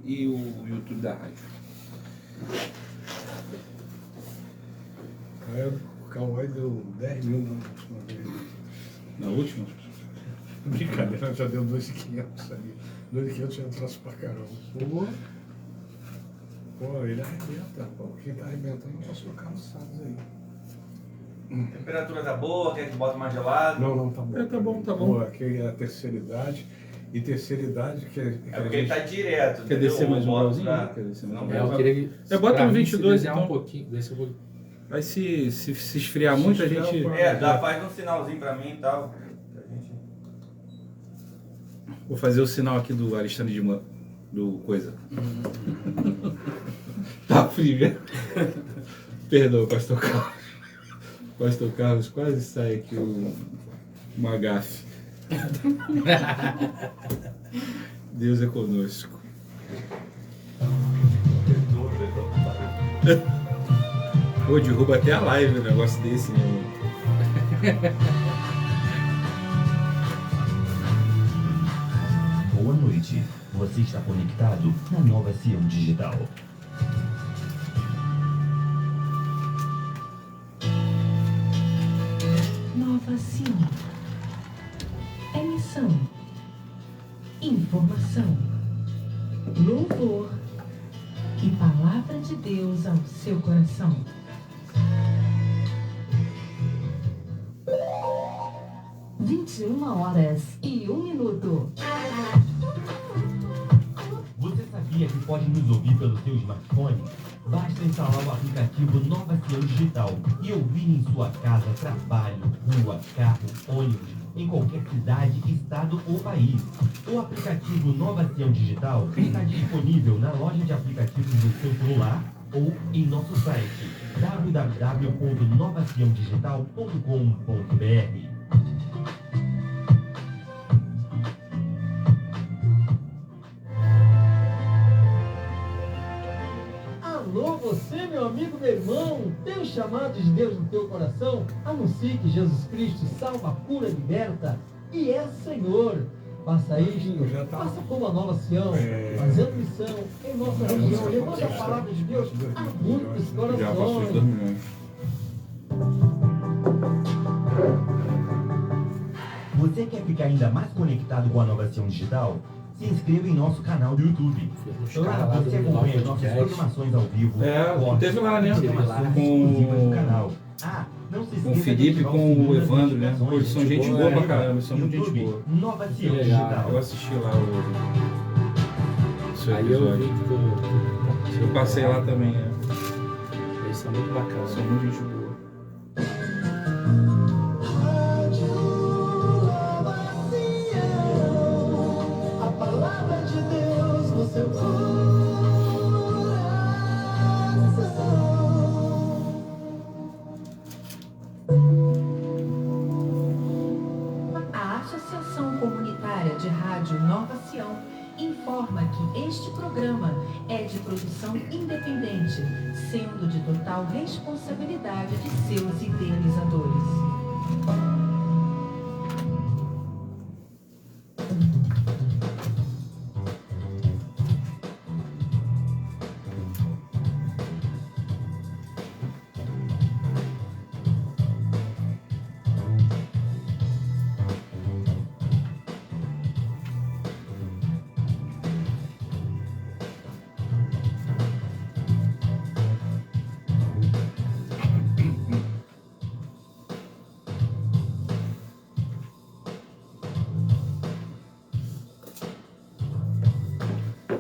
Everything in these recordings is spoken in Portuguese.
e o YouTube da rádio. O Cauã deu 10 mil na última vez. Na última? Brincadeira, já deu 2.500 ali. 2.500 já trouxe pra caramba. Pô, ele arrebenta, pô. Quem tá arrebentando é o nosso Carlos Salles aí. Temperatura tá boa, quer que bota mais gelado? Não, tá bom. Tá bom. Pô, aqui é a terceira idade. E terceira idade que É porque ele tá direto. Quer descer mais um grauzinho? Pra... Quer descer mais um Não, Eu queria que. bota no 22 então. então. Um pouquinho, desce um pouquinho. Aí se esfriar muito, a gente... faz um sinalzinho pra mim e tal. Vou fazer o sinal aqui do Alexandre de do coisa. Tá frio, né? Perdão, Pastor Carlos. Pastor Carlos quase sai aqui uma gafe. Deus é conosco. Pô, derruba até a live um negócio desse, né? Boa noite. Você está conectado na Nova Sião Digital. Nova Sião. Emissão. Informação. Louvor. E palavra de Deus ao seu coração. £21h01. Você sabia que pode nos ouvir pelo seu smartphone? Basta instalar o aplicativo Nova Sião Digital e ouvir em sua casa, trabalho, rua, carro, ônibus, em qualquer cidade, estado ou país. O aplicativo Nova Sião Digital está disponível na loja de aplicativos do seu celular ou em nosso site www.novaciãodigital.com.br. Alô, você, meu amigo, meu irmão, tem o chamado de Deus no teu coração? Anuncie que Jesus Cristo salva, cura, liberta e é Senhor. Faça isto, faça como a Nova Sião, fazendo missão em nossa região, levando a palavra de Deus a muitos Já passou os 2 corações. milhões. Você quer ficar ainda mais conectado com a Nova Sião Digital? Se inscreva em nosso canal do YouTube. Lá você acompanha nossas programações ao vivo. Teve lá, né? Programações exclusivas do canal. Não se Com o esqueça de Felipe e ativar com sininho o das Evandro, né? notificações. Pô, eles são gente boa pra caramba, eles são muito gente YouTube, boa. Nova Sião Digital. Eu assisti lá o Aí eu vi episódio. que Eu passei lá também, né? eles são muito bacanas. São muito gente boa. A palavra de Deus no seu coração. A Associação Comunitária de Rádio Nova Sião informa que este programa é de produção independente, sendo de total responsabilidade de seus idealizadores.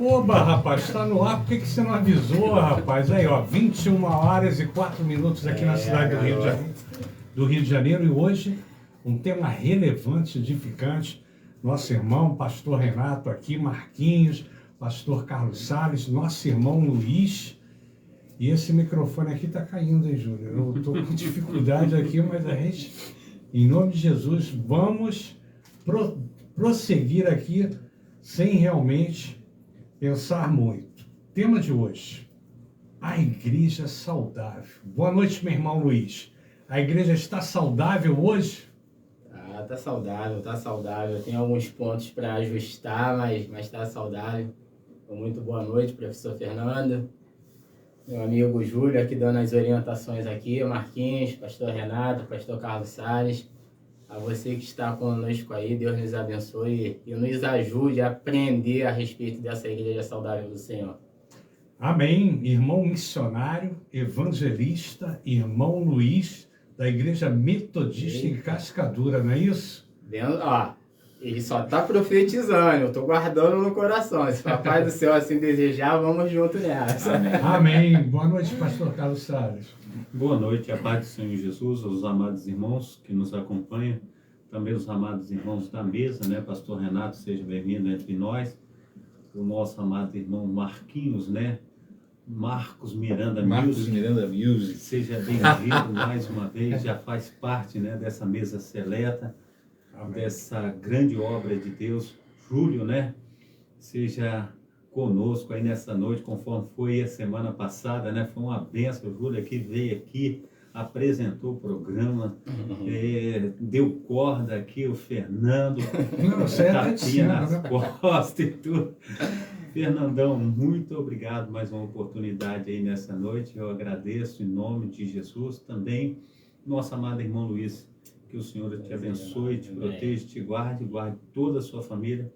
Oba, rapaz, tá no ar, por que você não avisou, rapaz? Aí, ó, 21h04 aqui na cidade do Rio de Janeiro. E hoje, um tema relevante, edificante. Nosso irmão, pastor Renato aqui, Marquinhos, pastor Carlos Salles, nosso irmão Luiz. E esse microfone aqui tá caindo, hein, Júnior? Eu tô com dificuldade aqui, mas a gente, em nome de Jesus, vamos prosseguir aqui sem realmente pensar muito. Tema de hoje: a igreja saudável. Boa noite, meu irmão Luiz. A igreja está saudável hoje? Tá saudável, tá saudável. Tem alguns pontos para ajustar, mas tá saudável. Muito boa noite, professor Fernando. Meu amigo Júlio aqui dando as orientações aqui, Marquinhos, pastor Renato, pastor Carlos Salles. A você que está conosco aí, Deus nos abençoe e nos ajude a aprender a respeito dessa igreja saudável do Senhor. Amém. Irmão missionário, evangelista, irmão Luiz, da Igreja Metodista em Cascadura, não é isso? Ele só está profetizando, eu estou guardando no coração. Se o Papai do Céu assim desejar, vamos junto nessa. Amém. Boa noite, pastor Carlos Salles. Boa noite, a paz do Senhor Jesus, aos amados irmãos que nos acompanham, também os amados irmãos da mesa, né? Pastor Renato, seja bem-vindo entre nós. O nosso amado irmão Marquinhos, né? Marcos Miranda Music. Seja bem-vindo mais uma vez, já faz parte, né, dessa mesa seleta, dessa grande obra de Deus. Júlio, né? Seja conosco aí nessa noite, conforme foi a semana passada, né? Foi uma bênção. O Júlio aqui veio aqui, apresentou o programa, deu corda aqui, o Fernando, tapinha nas costas e tudo. Fernandão, muito obrigado mais uma oportunidade aí nessa noite. Eu agradeço em nome de Jesus. Também nosso amado irmão Luiz, que o Senhor te abençoe, te proteja, te guarde toda a sua família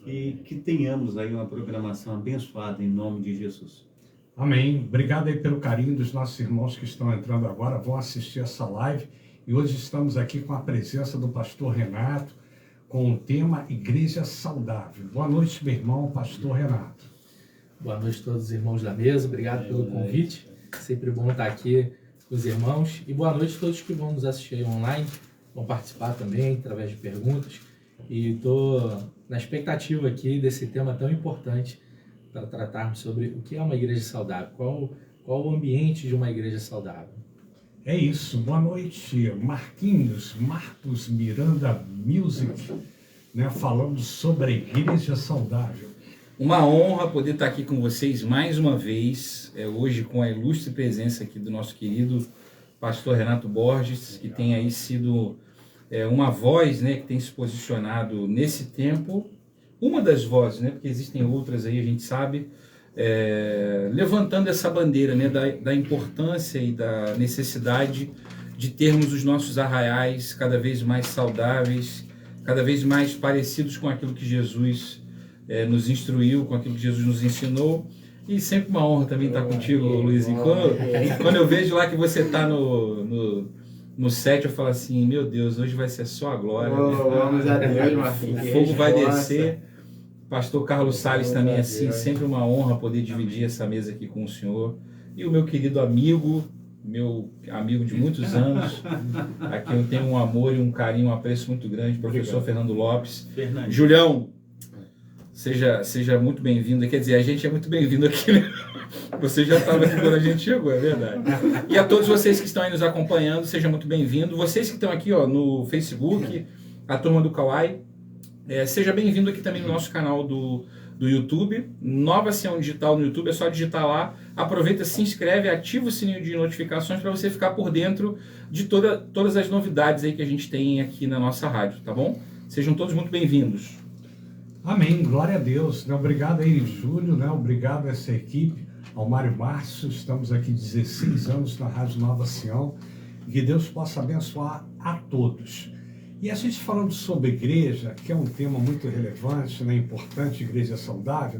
e que tenhamos aí uma programação abençoada em nome de Jesus. Amém. Obrigado aí pelo carinho dos nossos irmãos que estão entrando agora, vão assistir essa live. E hoje estamos aqui com a presença do pastor Renato, com o tema Igreja Saudável. Boa noite, meu irmão, pastor Renato. Boa noite a todos os irmãos da mesa, obrigado pelo convite. Sempre bom estar aqui com os irmãos. E boa noite a todos que vão nos assistir aí online, vão participar também através de perguntas. E estou na expectativa aqui desse tema tão importante para tratarmos sobre o que é uma igreja saudável, qual o ambiente de uma igreja saudável. É isso, boa noite, Marcos Miranda Music, né, falando sobre a igreja saudável. Uma honra poder estar aqui com vocês mais uma vez, hoje com a ilustre presença aqui do nosso querido pastor Renato Borges, que tem aí sido uma voz, né, que tem se posicionado nesse tempo, uma das vozes, né, porque existem outras aí, a gente sabe, levantando essa bandeira, né, da importância e da necessidade de termos os nossos arraiais cada vez mais saudáveis, cada vez mais parecidos com aquilo que Jesus nos instruiu, com aquilo que Jesus nos ensinou. E sempre uma honra também estar contigo, Luizinho. Quando eu vejo lá que você está no set, eu falo assim, meu Deus, hoje vai ser só a glória. Vamos a Deus, Marquinhos. O fogo vai descer. Pastor Carlos Salles também, assim, sempre uma honra poder dividir essa mesa aqui com o senhor. E o meu querido amigo, meu amigo de muitos anos, a quem eu tenho um amor e um carinho, um apreço muito grande, professor Fernando Lopes. Julião, seja muito bem-vindo. Quer dizer, a gente é muito bem-vindo aqui, né? Você já estava aqui quando a gente chegou, é verdade. E a todos vocês que estão aí nos acompanhando, seja muito bem-vindo. Vocês que estão aqui no Facebook, a turma do Kauai, seja bem-vindo aqui também no nosso canal do YouTube, Nova Sião Digital no YouTube, é só digitar lá, aproveita, se inscreve, ativa o sininho de notificações para você ficar por dentro de todas as novidades aí que a gente tem aqui na nossa rádio, tá bom? Sejam todos muito bem-vindos. Amém, glória a Deus. Obrigado aí, Júlio, né? Obrigado a essa equipe, ao Mário Márcio, estamos aqui 16 anos na Rádio Nova Sião, que Deus possa abençoar a todos. E a gente falando sobre igreja, que é um tema muito relevante, né, importante, igreja saudável,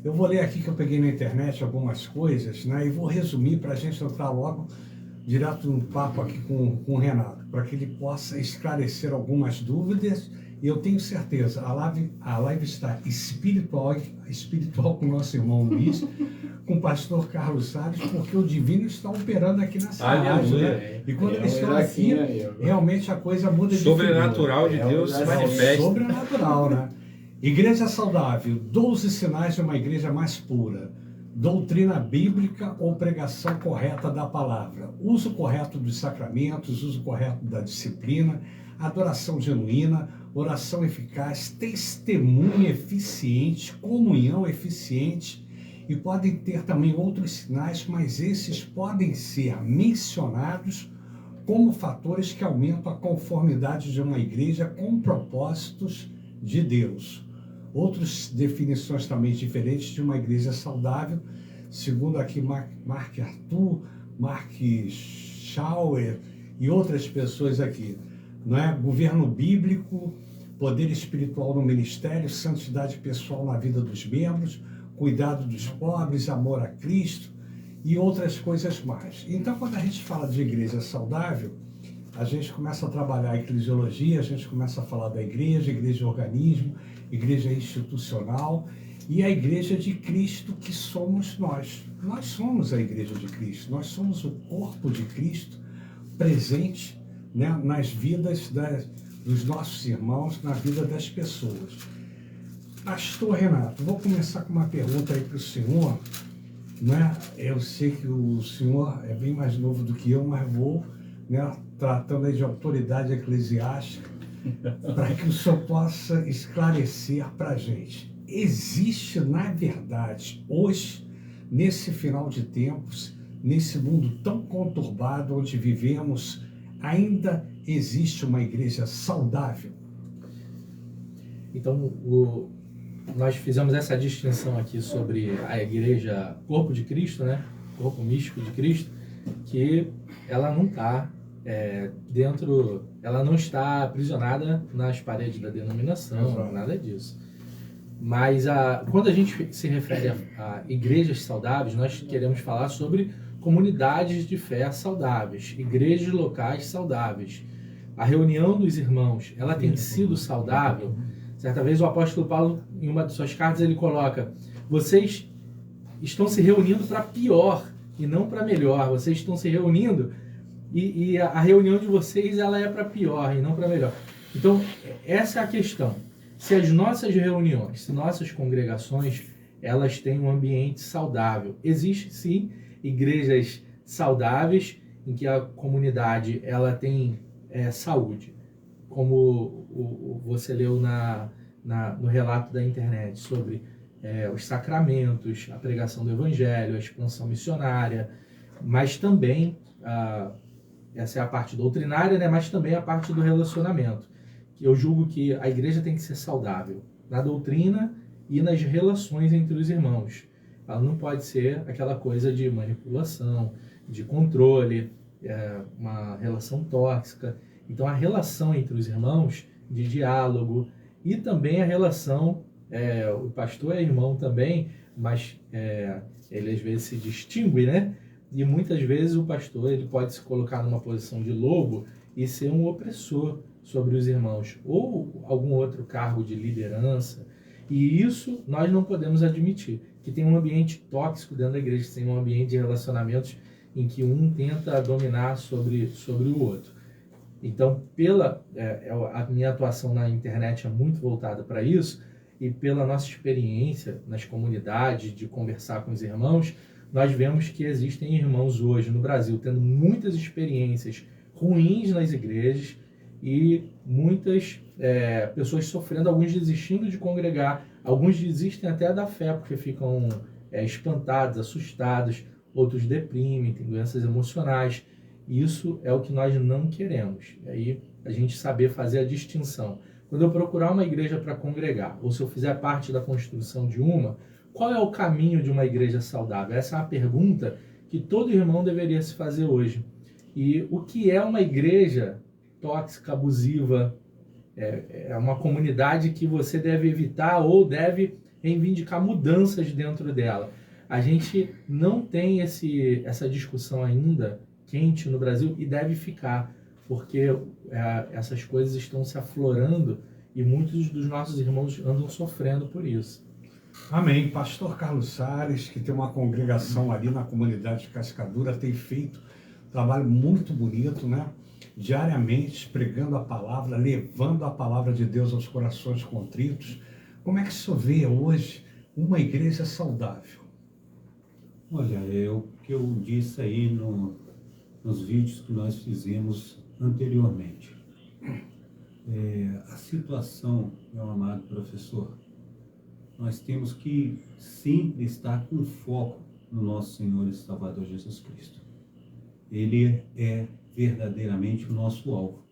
eu vou ler aqui que eu peguei na internet algumas coisas, né, e vou resumir para a gente entrar logo direto no papo aqui com o Renato, para que ele possa esclarecer algumas dúvidas, e eu tenho certeza, a live está espiritual com o nosso irmão Luiz, com o pastor Carlos Salles, porque o divino está operando aqui nessa rádio, né? E quando eles estão aqui, realmente a coisa muda de sobrenatural de Deus se manifesta. Sobrenatural, né? Igreja saudável, 12 sinais de uma igreja mais pura. Doutrina bíblica ou pregação correta da palavra. Uso correto dos sacramentos, uso correto da disciplina, adoração genuína, oração eficaz, testemunho eficiente, comunhão eficiente. E podem ter também outros sinais, mas esses podem ser mencionados como fatores que aumentam a conformidade de uma igreja com propósitos de Deus. outras definições também diferentes de uma igreja saudável, segundo aqui Mark Arthur, Mark Schauer e outras pessoas aqui, não é? Governo bíblico, poder espiritual no ministério, santidade pessoal na vida dos membros, cuidado dos pobres, amor a Cristo e outras coisas mais. Então, quando a gente fala de igreja saudável, a gente começa a trabalhar a eclesiologia, a gente começa a falar da igreja organismo, igreja institucional e a igreja de Cristo, que somos nós. Nós somos a igreja de Cristo, nós somos o corpo de Cristo presente, né, nas vidas dos nossos irmãos, na vida das pessoas. Pastor Renato, vou começar com uma pergunta aí para o senhor, né? Eu sei que o senhor é bem mais novo do que eu, mas vou, né, tratando aí de autoridade eclesiástica, para que o senhor possa esclarecer para a gente. Existe, na verdade, hoje, nesse final de tempos, nesse mundo tão conturbado onde vivemos, ainda existe uma igreja saudável? Então, nós fizemos essa distinção aqui sobre a igreja corpo de Cristo, né? Corpo místico de Cristo, que ela não está ela não está aprisionada nas paredes da denominação, nada disso. Mas quando a gente se refere a igrejas saudáveis, nós queremos falar sobre comunidades de fé saudáveis, igrejas locais saudáveis. A reunião dos irmãos, ela tem sido saudável. Certa vez o apóstolo Paulo, em uma de suas cartas, ele coloca: vocês estão se reunindo para pior e não para melhor. Vocês estão se reunindo e a reunião de vocês, ela é para pior e não para melhor. Então, essa é a questão. Se as nossas reuniões, se nossas congregações, elas têm um ambiente saudável. Existe, sim, igrejas saudáveis em que a comunidade ela tem saúde. Como você leu no relato da internet sobre os sacramentos, a pregação do evangelho, a expansão missionária, mas também, essa é a parte doutrinária, né, mas também a parte do relacionamento. Eu julgo que a igreja tem que ser saudável na doutrina e nas relações entre os irmãos. Ela não pode ser aquela coisa de manipulação, de controle, uma relação tóxica. Então, a relação entre os irmãos, de diálogo, e também a relação, o pastor é irmão também, mas ele às vezes se distingue, né? E muitas vezes o pastor ele pode se colocar numa posição de lobo e ser um opressor sobre os irmãos, ou algum outro cargo de liderança. E isso nós não podemos admitir, que tem um ambiente tóxico dentro da igreja, que tem um ambiente de relacionamentos em que um tenta dominar sobre o outro. Então, a minha atuação na internet é muito voltada para isso, e pela nossa experiência nas comunidades, de conversar com os irmãos, nós vemos que existem irmãos hoje no Brasil tendo muitas experiências ruins nas igrejas e muitas pessoas sofrendo, alguns desistindo de congregar, alguns desistem até da fé porque ficam espantados, assustados, outros deprimem, têm doenças emocionais. Isso é o que nós não queremos. E aí a gente saber fazer a distinção. Quando eu procurar uma igreja para congregar, ou se eu fizer parte da construção de uma, qual é o caminho de uma igreja saudável? Essa é a pergunta que todo irmão deveria se fazer hoje. E o que é uma igreja tóxica, abusiva? É uma comunidade que você deve evitar ou deve reivindicar mudanças dentro dela. A gente não tem essa discussão ainda quente no Brasil e deve ficar, porque essas coisas estão se aflorando e muitos dos nossos irmãos andam sofrendo por isso. Amém. Pastor Carlos Salles, que tem uma congregação ali na comunidade de Cascadura, tem feito um trabalho muito bonito, né? Diariamente pregando a palavra, levando a palavra de Deus aos corações contritos. Como é que o senhor vê hoje uma igreja saudável? Olha, o que eu disse aí nos vídeos que nós fizemos anteriormente. A situação, meu amado professor, nós temos que sempre estar com foco no nosso Senhor e Salvador Jesus Cristo. Ele é verdadeiramente o nosso alvo.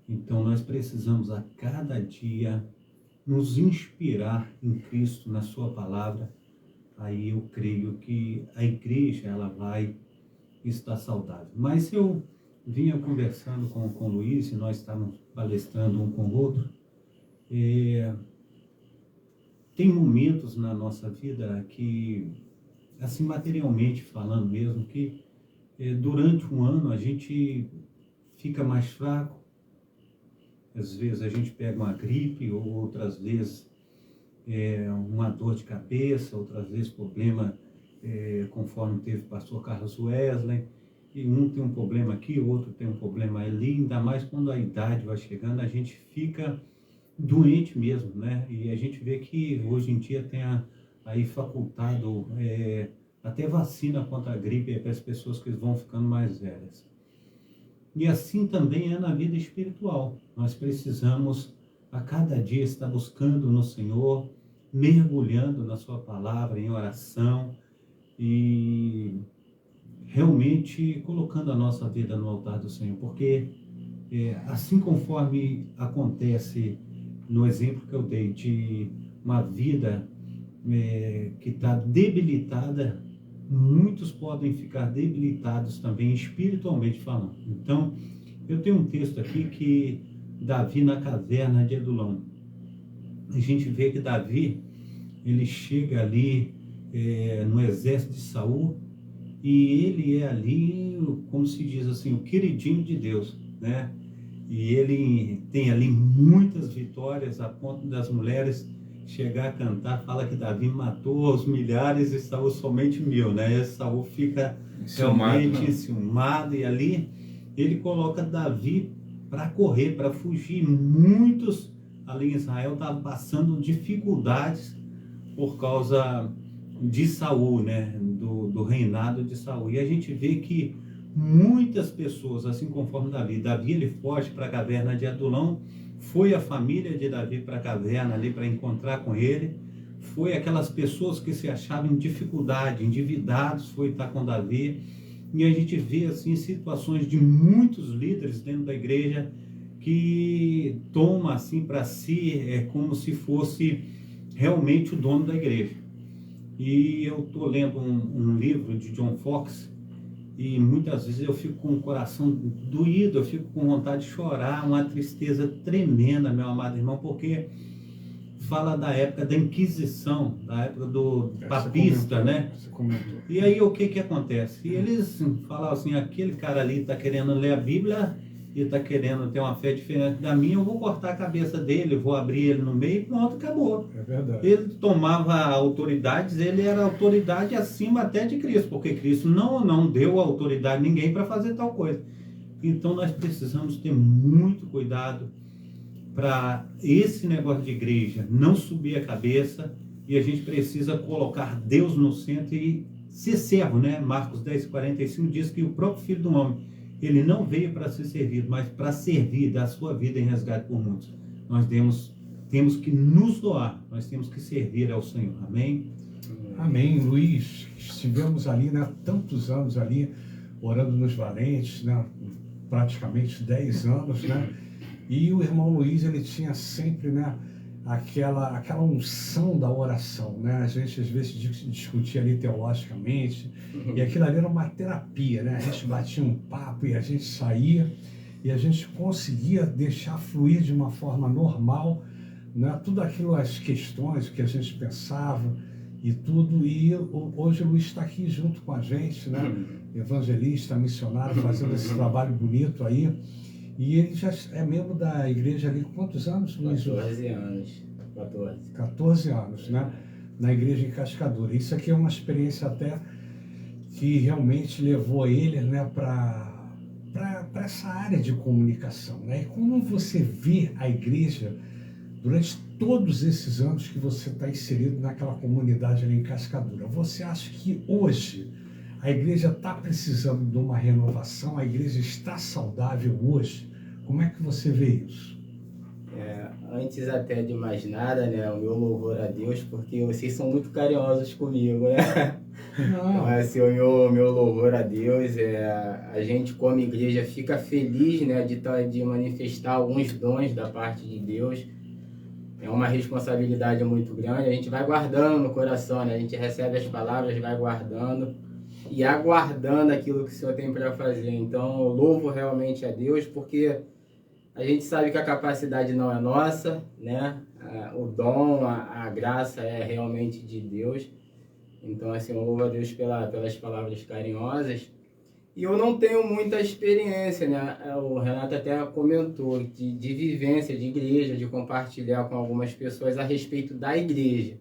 Então nós precisamos a cada dia nos inspirar em Cristo, na sua palavra, aí eu creio que a igreja ela vai estar saudável. Mas eu vinha conversando com o Luiz, e nós estávamos palestrando um com o outro, tem momentos na nossa vida que, assim, materialmente falando mesmo, que durante um ano a gente fica mais fraco. Às vezes a gente pega uma gripe, ou outras vezes uma dor de cabeça, outras vezes problema, conforme teve o pastor Carlos Wesley, e um tem um problema aqui, o outro tem um problema ali, ainda mais quando a idade vai chegando, a gente fica doente mesmo, né? E a gente vê que hoje em dia tem aí facultado até vacina contra a gripe para as pessoas que vão ficando mais velhas. E assim também é na vida espiritual. Nós precisamos a cada dia estar buscando no Senhor, mergulhando na sua palavra, em oração e realmente colocando a nossa vida no altar do Senhor. Porque assim conforme acontece no exemplo que eu dei de uma vida que está debilitada, muitos podem ficar debilitados também espiritualmente falando. Então, eu tenho um texto aqui que Davi na caverna de Adulão. A gente vê que Davi, ele chega ali no exército de Saul, e ele é ali, como se diz assim, o queridinho de Deus, né? E ele tem ali muitas vitórias, a ponto das mulheres chegar a cantar, fala que Davi matou os milhares e Saul somente 1000, né? E Saul fica realmente enciumado, e ali ele coloca Davi para correr, para fugir. Muitos ali em Israel estavam passando dificuldades por causa de Saul, né? Do reinado de Saul. E a gente vê que muitas pessoas, assim conforme Davi ele foge para a caverna de Adulão. Foi a família de Davi para a caverna ali para encontrar com ele. Foi aquelas pessoas que se achavam em dificuldade, endividados, foi estar com Davi. E a gente vê assim situações de muitos líderes dentro da igreja que toma assim para si, como se fosse realmente o dono da igreja. E eu estou lendo um livro de John Fox, e muitas vezes eu fico com o coração doído, eu fico com vontade de chorar, uma tristeza tremenda, meu amado irmão, porque fala da época da Inquisição, da época do papista, né? E aí o que acontece? E eles falam assim, aquele cara ali está querendo ler a Bíblia e está querendo ter uma fé diferente da minha, eu vou cortar a cabeça dele, vou abrir ele no meio e pronto, acabou. É verdade. Ele tomava autoridades, ele era autoridade acima até de Cristo, porque Cristo não deu autoridade a ninguém para fazer tal coisa. Então nós precisamos ter muito cuidado para esse negócio de igreja não subir a cabeça, e a gente precisa colocar Deus no centro e ser servo, né? Marcos 10:45 diz que o próprio Filho do Homem, ele não veio para ser servido, mas para servir, dar a sua vida em resgate por muitos. Nós temos que nos doar, nós temos que servir ao Senhor. Amém? Amém, Luiz. Estivemos ali, né, tantos anos ali, orando nos valentes, né, praticamente 10 anos, né? E o irmão Luiz, ele tinha sempre, né, aquela unção da oração, né? A gente às vezes discutia ali teologicamente, e aquilo ali era uma terapia, né? A gente batia um papo e a gente saía, e a gente conseguia deixar fluir de uma forma normal, né? Tudo aquilo, as questões que a gente pensava e tudo. E hoje o Luiz está aqui junto com a gente, né? Evangelista, missionário, fazendo esse trabalho bonito aí. E ele já é membro da igreja ali, quantos anos, Luiz? 14 anos. 14 anos, né? Na igreja em Cascadura. Isso aqui é uma experiência até que realmente levou ele, né, para essa área de comunicação, né? E como você vê a igreja durante todos esses anos que você está inserido naquela comunidade ali em Cascadura, você acha que hoje a igreja está precisando de uma renovação? A igreja está saudável hoje? Como é que você vê isso? Antes até de mais nada, né, o meu louvor a Deus, porque vocês são muito carinhosos comigo, né? Então, assim, o meu louvor a Deus, a gente como igreja fica feliz, né, de manifestar alguns dons da parte de Deus, é uma responsabilidade muito grande. A gente vai guardando no coração, né? A gente recebe as palavras, vai guardando e aguardando aquilo que o Senhor tem para fazer. Então, eu louvo realmente a Deus, porque a gente sabe que a capacidade não é nossa, né? O dom, a graça é realmente de Deus. Então, assim, eu louvo a Deus pelas palavras carinhosas. E eu não tenho muita experiência, né? O Renato até comentou de vivência de igreja, de compartilhar com algumas pessoas a respeito da igreja.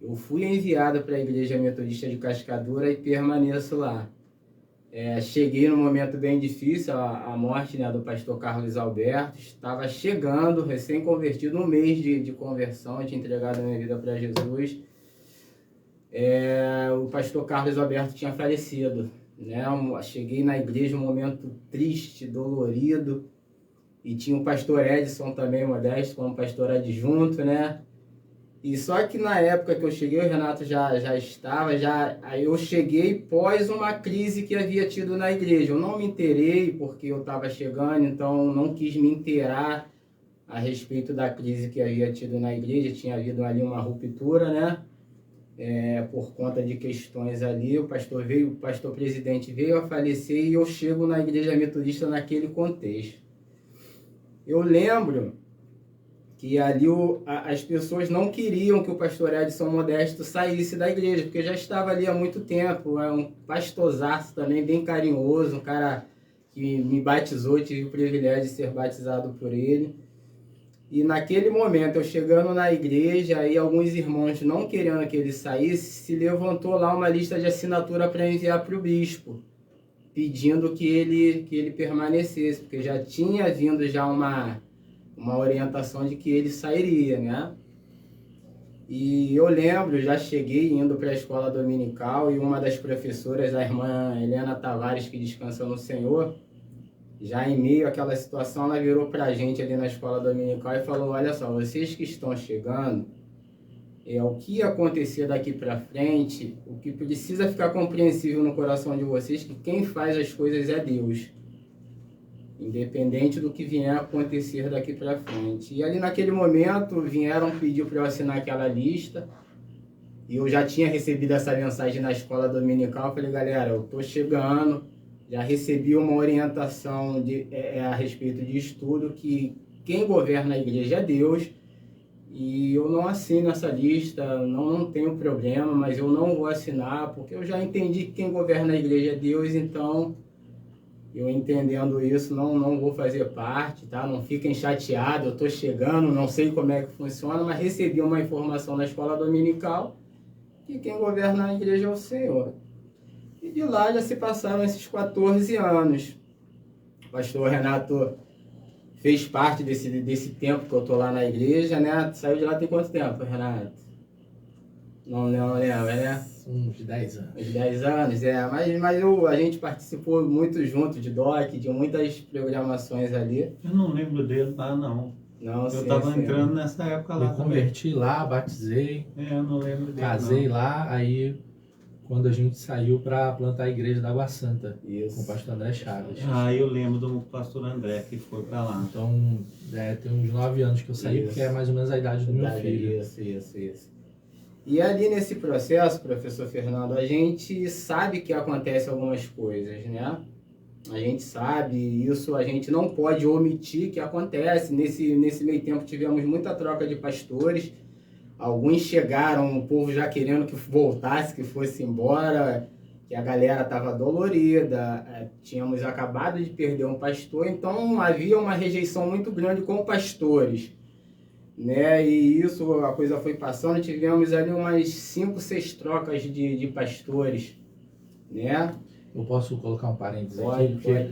Eu fui enviado para a Igreja Metodista de Cascadura e permaneço lá. Cheguei num momento bem difícil, a morte, né, do pastor Carlos Alberto. Estava chegando, recém-convertido, um mês de conversão, eu tinha entregado a minha vida para Jesus. O pastor Carlos Alberto tinha falecido, né? Cheguei na igreja um momento triste, dolorido, e tinha o pastor Edson também, modesto, como pastor adjunto, né? E só que na época que eu cheguei, o Renato já estava, aí eu cheguei pós uma crise que havia tido na igreja. Eu não me inteirei porque eu estava chegando, então não quis me inteirar a respeito da crise que havia tido na igreja. Tinha havido ali uma ruptura, né? Por conta de questões ali, o pastor presidente veio a falecer e eu chego na igreja metodista naquele contexto. Eu lembro que ali as pessoas não queriam que o pastor Edson Modesto saísse da igreja, porque já estava ali há muito tempo, é um pastorzaço também, bem carinhoso, um cara que me batizou, tive o privilégio de ser batizado por ele. E naquele momento, eu chegando na igreja, aí alguns irmãos não querendo que ele saísse, se levantou lá uma lista de assinatura para enviar para o bispo, pedindo que ele permanecesse, porque já tinha vindo já uma orientação de que ele sairia, né? E eu lembro, já cheguei indo para a escola dominical e uma das professoras, a irmã Helena Tavares, que descansa no Senhor, já em meio àquela situação, ela virou para a gente ali na escola dominical e falou: olha só, vocês que estão chegando, o que acontecer daqui para frente, o que precisa ficar compreensível no coração de vocês, que quem faz as coisas é Deus, independente do que vier a acontecer daqui para frente. E ali naquele momento vieram pedir para eu assinar aquela lista, e eu já tinha recebido essa mensagem na escola dominical. Eu falei: galera, eu estou chegando, já recebi uma orientação a respeito de estudo, que quem governa a igreja é Deus, e eu não assino essa lista, não tenho problema, mas eu não vou assinar, porque eu já entendi que quem governa a igreja é Deus, então eu entendendo isso, não vou fazer parte, tá? Não fiquem chateados, eu estou chegando, não sei como é que funciona, mas recebi uma informação na escola dominical que quem governa a igreja é o Senhor. E de lá já se passaram esses 14 anos. O pastor Renato fez parte desse tempo que eu estou lá na igreja, né? Saiu de lá tem quanto tempo, Renato? Não lembro, né? Uns 10 anos. Uns 10 anos, mas a gente participou muito junto de DOC, de muitas programações ali. Eu não lembro dele lá, não. Eu estava entrando nessa época lá. Eu converti lá, batizei. Eu não lembro dele. Casei lá, aí quando a gente saiu para plantar a igreja da Água Santa, com o pastor André Chaves. Eu lembro do pastor André que foi para lá. Então, tem uns 9 anos que eu saí, porque é mais ou menos a idade do meu filho. Isso. E ali nesse processo, professor Fernando, a gente sabe que acontecem algumas coisas, né? A gente sabe, isso a gente não pode omitir que acontece. Nesse meio tempo tivemos muita troca de pastores. Alguns chegaram, o povo já querendo que voltasse, que fosse embora, que a galera estava dolorida. Tínhamos acabado de perder um pastor, então havia uma rejeição muito grande com pastores, né? E isso, a coisa foi passando, tivemos ali umas 5, 6 trocas de pastores, né? Eu posso colocar um parênteses Pode, aqui, porque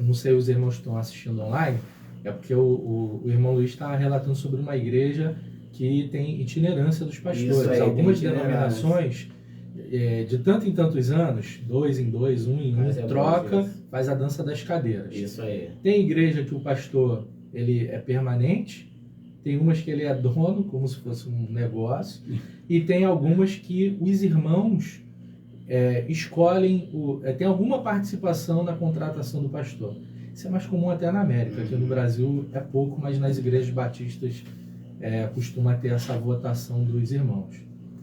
não sei, os irmãos que estão assistindo online, é porque o irmão Luiz está relatando sobre uma igreja que tem itinerância dos pastores. Aí, algumas denominações, de tanto em tantos anos, 2 em 2, 1 em 1, troca, faz a dança das cadeiras. Isso aí. Tem igreja que o pastor ele é permanente, tem umas que ele é dono, como se fosse um negócio, e tem algumas que os irmãos escolhem, tem alguma participação na contratação do pastor. Isso é mais comum até na América, aqui no Brasil é pouco, mas nas igrejas batistas costuma ter essa votação dos irmãos.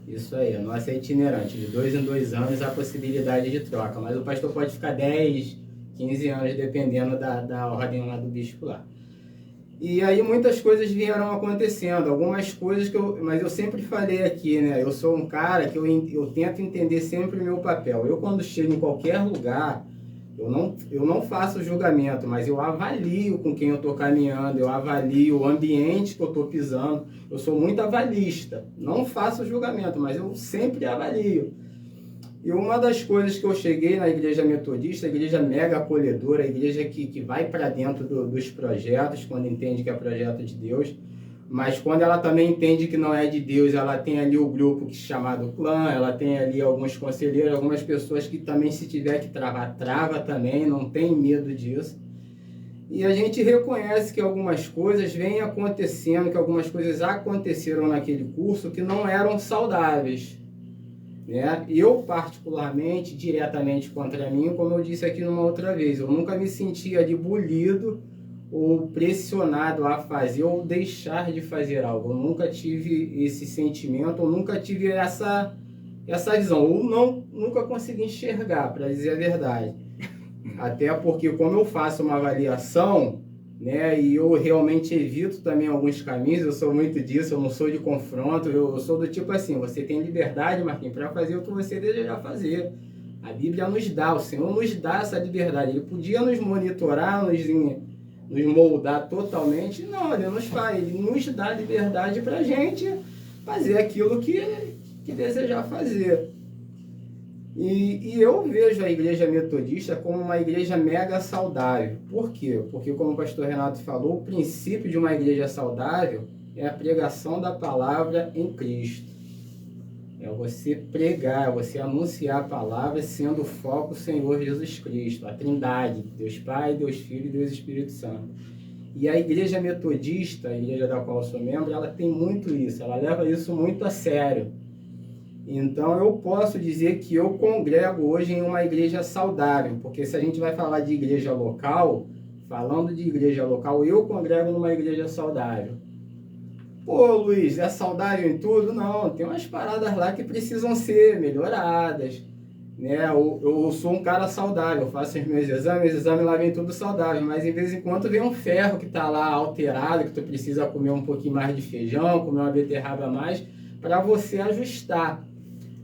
Isso aí, a nossa é itinerante, de 2 em 2 anos a possibilidade de troca, mas o pastor pode ficar 10, 15 anos, dependendo da ordem lá do bispo lá. E aí muitas coisas vieram acontecendo, algumas coisas mas eu sempre falei aqui, né? Eu sou um cara que eu tento entender sempre o meu papel. Eu, quando chego em qualquer lugar, eu não faço julgamento, mas eu avalio com quem eu estou caminhando, eu avalio o ambiente que eu estou pisando. Eu sou muito avalista, não faço julgamento, mas eu sempre avalio. E uma das coisas que eu cheguei na igreja metodista, a igreja mega acolhedora, a igreja que vai para dentro dos projetos, quando entende que é projeto de Deus, mas quando ela também entende que não é de Deus, ela tem ali o grupo que é chamado clã, ela tem ali alguns conselheiros, algumas pessoas que também, se tiver que travar, trava também, não tem medo disso. E a gente reconhece que algumas coisas vêm acontecendo, que algumas coisas aconteceram naquele curso que não eram saudáveis. Né? Eu, particularmente, diretamente contra mim, como eu disse aqui numa outra vez, eu nunca me senti ali bulido ou pressionado a fazer ou deixar de fazer algo. Eu nunca tive esse sentimento, ou nunca tive essa visão, ou nunca consegui enxergar, para dizer a verdade. Até porque, como eu faço uma avaliação, né, e eu realmente evito também alguns caminhos, eu sou muito disso, eu não sou de confronto, eu sou do tipo assim, você tem liberdade, Marquinhos, para fazer o que você desejar fazer. A Bíblia nos dá, o Senhor nos dá essa liberdade. Ele podia nos monitorar, nos moldar totalmente, não, ele nos dá liberdade para a gente fazer aquilo que desejar fazer. E eu vejo a igreja metodista como uma igreja mega saudável. Por quê? Porque, como o pastor Renato falou, o princípio de uma igreja saudável é a pregação da palavra em Cristo. É você pregar, é você anunciar a palavra sendo o foco o Senhor Jesus Cristo, a Trindade, Deus Pai, Deus Filho e Deus Espírito Santo. E a igreja metodista, a igreja da qual eu sou membro, ela tem muito isso, ela leva isso muito a sério. Então eu posso dizer que eu congrego hoje em uma igreja saudável, porque se a gente vai falar de igreja local, falando de igreja local, eu congrego numa igreja saudável. Pô, Luiz, é saudável em tudo? Não, tem umas paradas lá que precisam ser melhoradas, né? Eu sou um cara saudável, eu faço os meus exames lá vem tudo saudável, mas em vez em quando vem um ferro que tá lá alterado, que tu precisa comer um pouquinho mais de feijão, comer uma beterraba a mais, para você ajustar,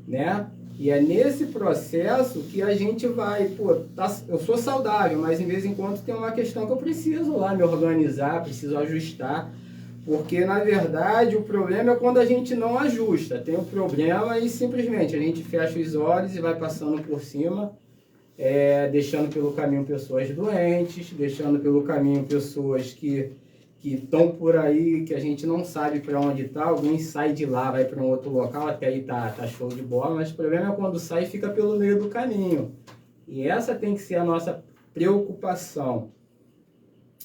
né? E é nesse processo que a gente vai, eu sou saudável, mas em vez em quando tem uma questão que eu preciso lá me organizar, preciso ajustar, porque na verdade o problema é quando a gente não ajusta, tem um problema e simplesmente a gente fecha os olhos e vai passando por cima, deixando pelo caminho pessoas doentes, deixando pelo caminho pessoas que estão por aí, que a gente não sabe para onde está, alguém sai de lá, vai para um outro local, até aí tá show de bola, mas o problema é quando sai e fica pelo meio do caminho. E essa tem que ser a nossa preocupação.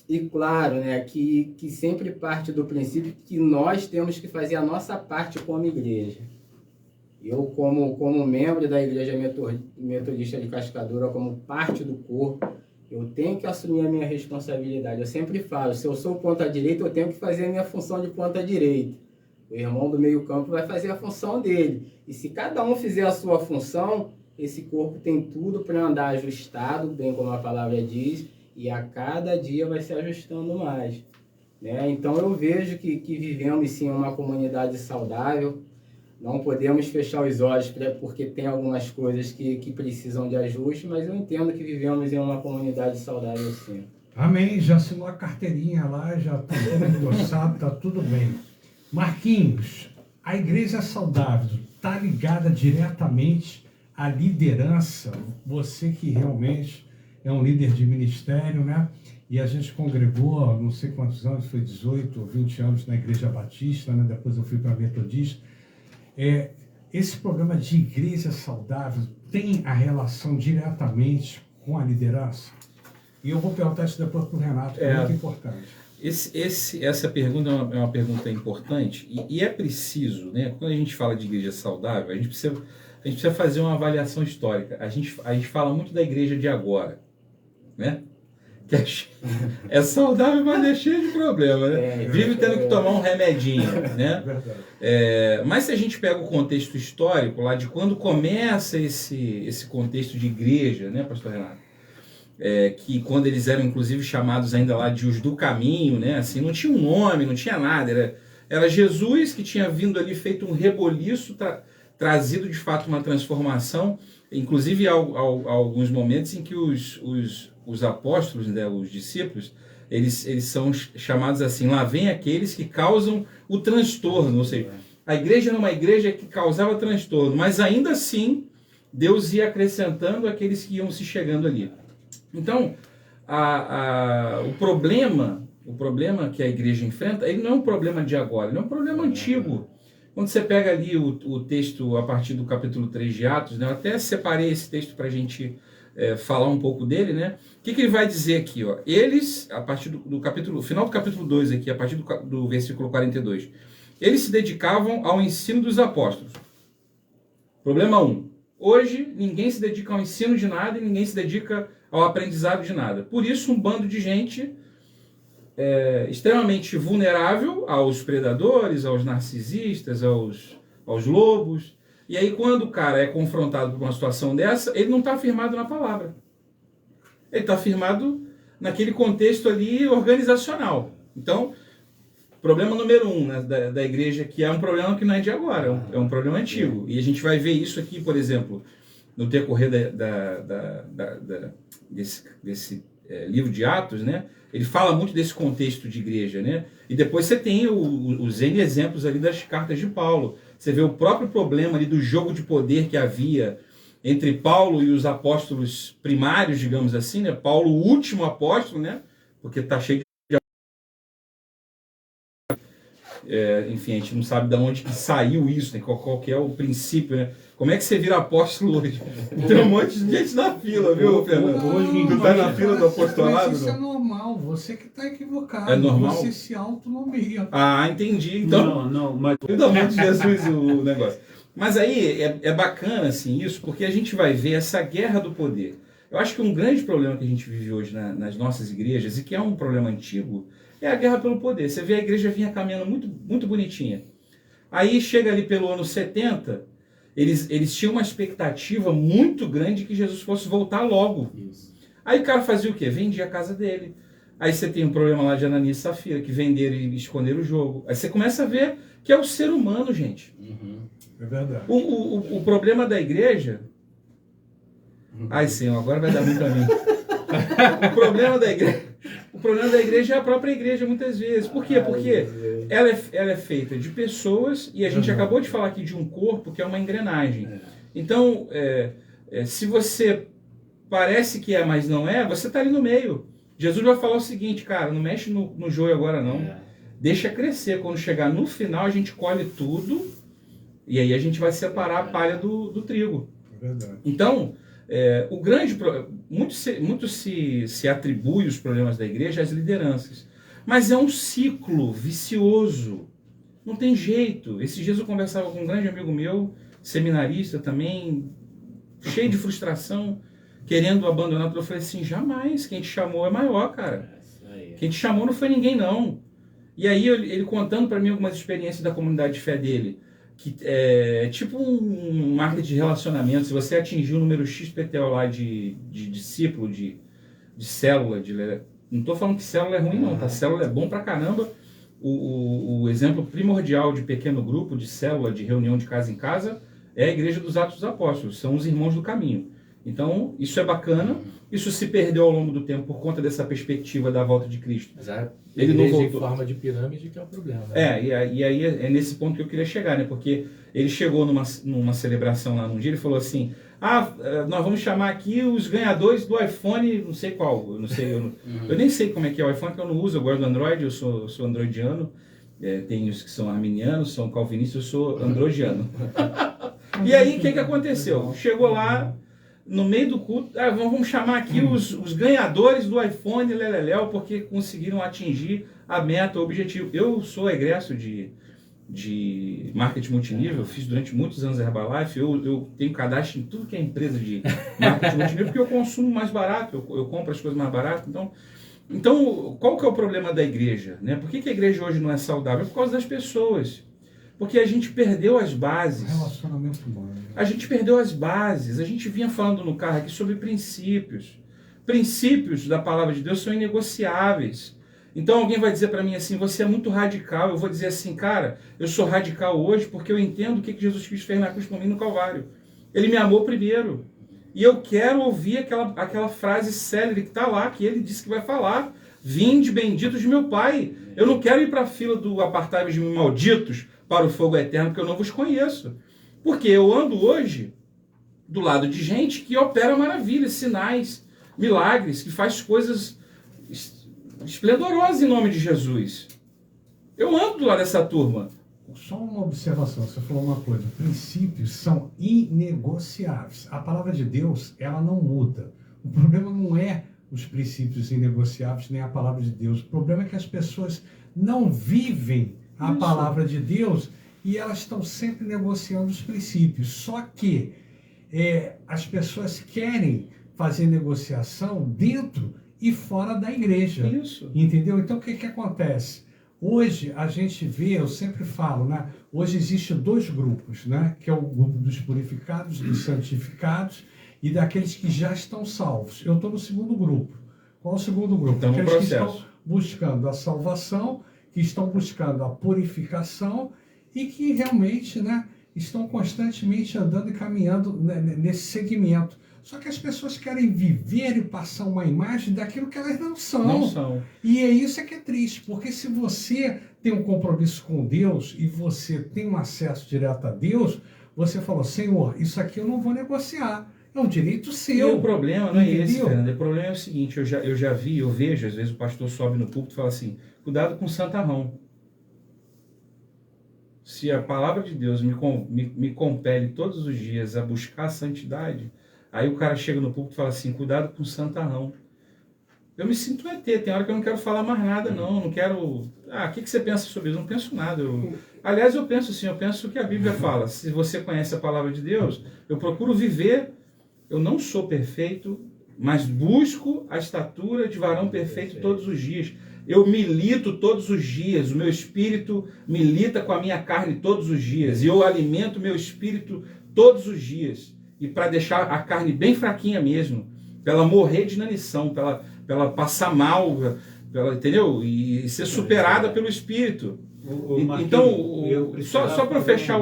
E claro, né, que sempre parte do princípio que nós temos que fazer a nossa parte como igreja. Eu, como membro da Igreja Metodista de Cascadura, como parte do corpo, eu tenho que assumir a minha responsabilidade. Eu sempre falo, se eu sou ponta direita, eu tenho que fazer a minha função de ponta direita. O irmão do meio campo vai fazer a função dele. E se cada um fizer a sua função, esse corpo tem tudo para andar ajustado, bem como a palavra diz, e a cada dia vai se ajustando mais. Né? Então eu vejo que vivemos sim uma comunidade saudável. Não podemos fechar os olhos porque tem algumas coisas que precisam de ajuste, mas eu entendo que vivemos em uma comunidade saudável sim. Amém, já assinou a carteirinha lá, já está tudo endossado, está tudo bem. Marquinhos, a igreja saudável está ligada diretamente à liderança, você que realmente é um líder de ministério, né? E a gente congregou, não sei quantos anos, foi 18 ou 20 anos na Igreja Batista, né? Depois eu fui para a Metodista. Esse programa de igreja saudável tem a relação diretamente com a liderança? E eu vou perguntar isso depois para o Renato, que é muito importante. Essa pergunta é uma pergunta importante e é preciso, né? Quando a gente fala de igreja saudável, a gente precisa fazer uma avaliação histórica. A gente fala muito da igreja de agora, né? que é saudável, mas é cheio de problema, né? Vive tendo que tomar um remedinho, né? Mas se a gente pega o contexto histórico lá de quando começa esse contexto de igreja, né, pastor Renato? Que quando eles eram inclusive chamados ainda lá de os do caminho, né? Assim, não tinha um nome, não tinha nada, era Jesus que tinha vindo ali, feito um reboliço, trazido de fato uma transformação, inclusive há alguns momentos em que os apóstolos, né, os discípulos, eles são chamados assim, lá vem aqueles que causam o transtorno, ou seja, a igreja era uma igreja que causava transtorno, mas ainda assim Deus ia acrescentando aqueles que iam se chegando ali. Então, o problema que a igreja enfrenta, ele não é um problema de agora, ele é um problema antigo. Quando você pega ali o texto a partir do capítulo 3 de Atos, né, eu até separei esse texto para a gente falar um pouco dele, né? O que ele vai dizer aqui? Ó? Eles, a partir do capítulo, final do capítulo 2 aqui, a partir do versículo 42, eles se dedicavam ao ensino dos apóstolos. Problema 1. Hoje, ninguém se dedica ao ensino de nada e ninguém se dedica ao aprendizado de nada. Por isso, um bando de gente extremamente vulnerável aos predadores, aos narcisistas, aos lobos. E aí, quando o cara é confrontado por uma situação dessa, ele não está firmado na palavra. Ele está firmado naquele contexto ali organizacional. Então, problema número 1, né, da igreja, que é um problema que não é de agora, é um problema antigo. E a gente vai ver isso aqui, por exemplo, no decorrer desse livro de Atos, né? Ele fala muito desse contexto de igreja, né? E depois você tem os N exemplos ali das cartas de Paulo. Você vê o próprio problema ali do jogo de poder que havia entre Paulo e os apóstolos primários, digamos assim, né? Paulo, o último apóstolo, né? Porque está cheio de... enfim, a gente não sabe de onde que saiu isso, né? Qual que é o princípio, né? Como é que você vira apóstolo hoje? Tem um monte de gente na fila, viu, Fernando? Hoje tu tá na fila do apostolado? Mas isso é normal, você que está equivocado. É normal? Você se autonomia. Ah, entendi. Então, Não, mas... Pelo amor de Jesus o negócio. Mas aí é bacana assim, isso, porque a gente vai ver essa guerra do poder. Eu acho que um grande problema que a gente vive hoje nas nossas igrejas, e que é um problema antigo, é a guerra pelo poder. Você vê a igreja vinha caminhando muito, muito bonitinha. Aí chega ali pelo ano 70, eles tinham uma expectativa muito grande que Jesus fosse voltar logo. Isso. Aí o cara fazia o quê? Vendia a casa dele. Aí você tem um problema lá de Ananias e Safira, que venderam e esconderam o jogo. Aí você começa a ver que é o ser humano, gente. É verdade. O problema da igreja... Ai, Senhor, agora vai dar muito a mim. O problema da igreja é a própria igreja, muitas vezes. Por quê? Porque ela é feita de pessoas, e a gente acabou de falar aqui de um corpo que é uma engrenagem. Então, se você parece que é, mas não é, você está ali no meio. Jesus vai falar o seguinte, cara, não mexe no joio agora não. Deixa crescer. Quando chegar no final, a gente colhe tudo, e aí a gente vai separar a palha do trigo. É verdade. Então... muito se atribui os problemas da igreja às lideranças, mas é um ciclo vicioso, não tem jeito. Esses dias eu conversava com um grande amigo meu, seminarista também, cheio de frustração, querendo abandonar tudo. Eu falei assim, jamais, quem te chamou é maior, cara. Quem te chamou não foi ninguém, não. E aí ele contando para mim algumas experiências da comunidade de fé dele, que é tipo um marketing de relacionamento. Se você atingir o número XPTO lá de discípulo, de célula, não estou falando que célula é ruim não, tá? Célula é bom pra caramba. O exemplo primordial de pequeno grupo, de célula, de reunião de casa em casa, é a Igreja dos Atos dos Apóstolos, são os irmãos do caminho. Então, isso é bacana, isso se perdeu ao longo do tempo por conta dessa perspectiva da volta de Cristo. Exato. Ele não voltou. Em forma de pirâmide que é o problema. Né? E aí é nesse ponto que eu queria chegar, né? Porque ele chegou numa celebração lá num dia, ele falou assim, nós vamos chamar aqui os ganhadores do iPhone, não sei qual, eu nem sei como é que é o iPhone, que eu não uso, eu gosto do Android, eu sou androidiano, tem os que são arminianos, são calvinistas, eu sou androidiano. E aí, o que aconteceu? Chegou lá, no meio do culto, vamos chamar aqui os ganhadores do iPhone Leleléu, porque conseguiram atingir a meta, o objetivo. Eu sou egresso de marketing multinível, fiz durante muitos anos a Herbalife, eu tenho cadastro em tudo que é empresa de marketing multinível, porque eu consumo mais barato, eu compro as coisas mais baratas. Então, Então, qual que é o problema da igreja? Né? Por que a igreja hoje não é saudável? Por causa das pessoas. Porque a gente perdeu as bases. Relacionamento humano. A gente perdeu as bases. A gente vinha falando no carro aqui sobre princípios. Princípios da palavra de Deus são inegociáveis. Então alguém vai dizer para mim assim, você é muito radical. Eu vou dizer assim, cara, eu sou radical hoje porque eu entendo o que Jesus Cristo fez na cruz por mim no Calvário. Ele me amou primeiro. E eu quero ouvir aquela frase célere que está lá, que ele disse que vai falar. Vinde, benditos de meu Pai. Eu não quero ir para a fila do apartai-vos de mim, malditos, para o fogo eterno, porque eu não vos conheço. Porque eu ando hoje do lado de gente que opera maravilhas, sinais, milagres, que faz coisas esplendorosas em nome de Jesus. Eu ando do lado dessa turma. Só uma observação, você falou uma coisa, princípios são inegociáveis. A palavra de Deus, ela não muda. O problema não é os princípios inegociáveis, nem a palavra de Deus. O problema é que as pessoas não vivem a palavra de Deus e elas estão sempre negociando os princípios. Só que as pessoas querem fazer negociação dentro e fora da igreja. Isso. Entendeu? Então o que acontece? Hoje a gente vê, eu sempre falo, né? Hoje existem dois grupos, né? Que é o grupo dos purificados, dos santificados e daqueles que já estão salvos. Eu estou no segundo grupo. Qual é o segundo grupo? Então, aqueles no que processo. estão buscando a salvação, que estão buscando a purificação e que realmente, né, estão constantemente andando e caminhando nesse segmento. Só que as pessoas querem viver e passar uma imagem daquilo que elas não são. Não são. E é isso que é triste, porque se você tem um compromisso com Deus e você tem um acesso direto a Deus, você falou, Senhor, isso aqui eu não vou negociar. É um direito seu. E o problema não é esse, Entendeu? Fernando. O problema é o seguinte, eu já vi, eu vejo, às vezes o pastor sobe no púlpito e fala assim, cuidado com santarrão. Se a palavra de Deus me compele todos os dias a buscar a santidade, aí o cara chega no púlpito e fala assim, cuidado com santarrão. Eu me sinto um ET, tem hora que eu não quero falar mais nada, não quero... o que você pensa sobre isso? Eu não penso nada. Aliás, eu penso assim, eu penso o que a Bíblia fala. Se você conhece a palavra de Deus, eu procuro viver, eu não sou perfeito, mas busco a estatura de varão perfeito todos os dias. Eu milito todos os dias, o meu espírito milita com a minha carne todos os dias, e eu alimento meu espírito todos os dias. E para deixar a carne bem fraquinha mesmo, para ela morrer de inanição, para ela passar mal, entendeu? E ser superada pelo Espírito. Então, só para fechar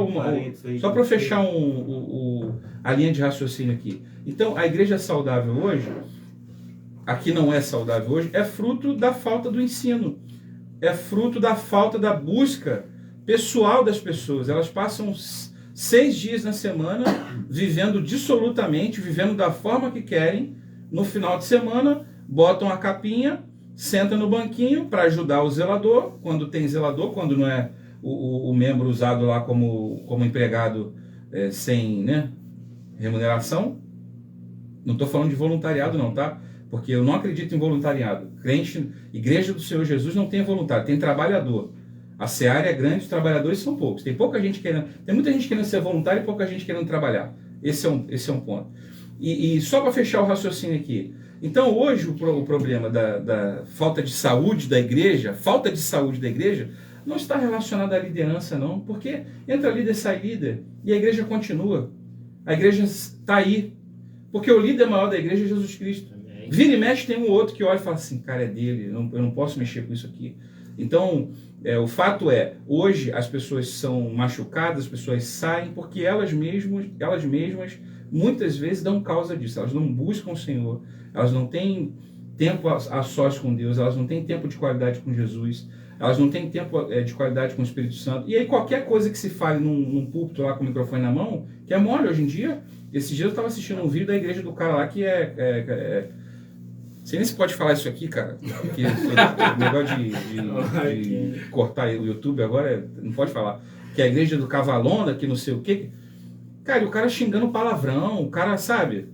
a linha de raciocínio aqui. Então, a igreja saudável hoje, a que não é saudável hoje, é fruto da falta do ensino. É fruto da falta da busca pessoal das pessoas. Elas passam 6 dias na semana vivendo dissolutamente, vivendo da forma que querem. No final de semana, botam a capinha, sentam no banquinho para ajudar o zelador, quando tem zelador, quando não é o membro usado lá como empregado sem, né, remuneração. Não estou falando de voluntariado não, tá? Porque eu não acredito em voluntariado. Crente, Igreja do Senhor Jesus não tem voluntário, tem trabalhador. A seara é grande, os trabalhadores são poucos. Tem muita gente querendo ser voluntário e pouca gente querendo trabalhar. Esse é um ponto. E só para fechar o raciocínio aqui. Então hoje o problema da falta de saúde da igreja, não está relacionado à liderança não, porque entra líder, sai líder, e a igreja continua. A igreja está aí. Porque o líder maior da igreja é Jesus Cristo. Vira e mexe tem um outro que olha e fala assim, cara, é dele, eu não posso mexer com isso aqui. Então, o fato é, hoje as pessoas são machucadas, as pessoas saem porque elas mesmas muitas vezes dão causa disso. Elas não buscam o Senhor, elas não têm tempo a sós com Deus, elas não têm tempo de qualidade com Jesus, elas não têm tempo de qualidade com o Espírito Santo. E aí qualquer coisa que se fale num púlpito lá com o microfone na mão, que é mole hoje em dia. Esses dias eu estava assistindo um vídeo da igreja do cara lá que sei nem se pode falar isso aqui, cara. Porque o negócio de cortar o YouTube agora não pode falar. Que é a igreja do Cavalona, que não sei o quê. Cara, e o cara xingando palavrão, o cara, sabe?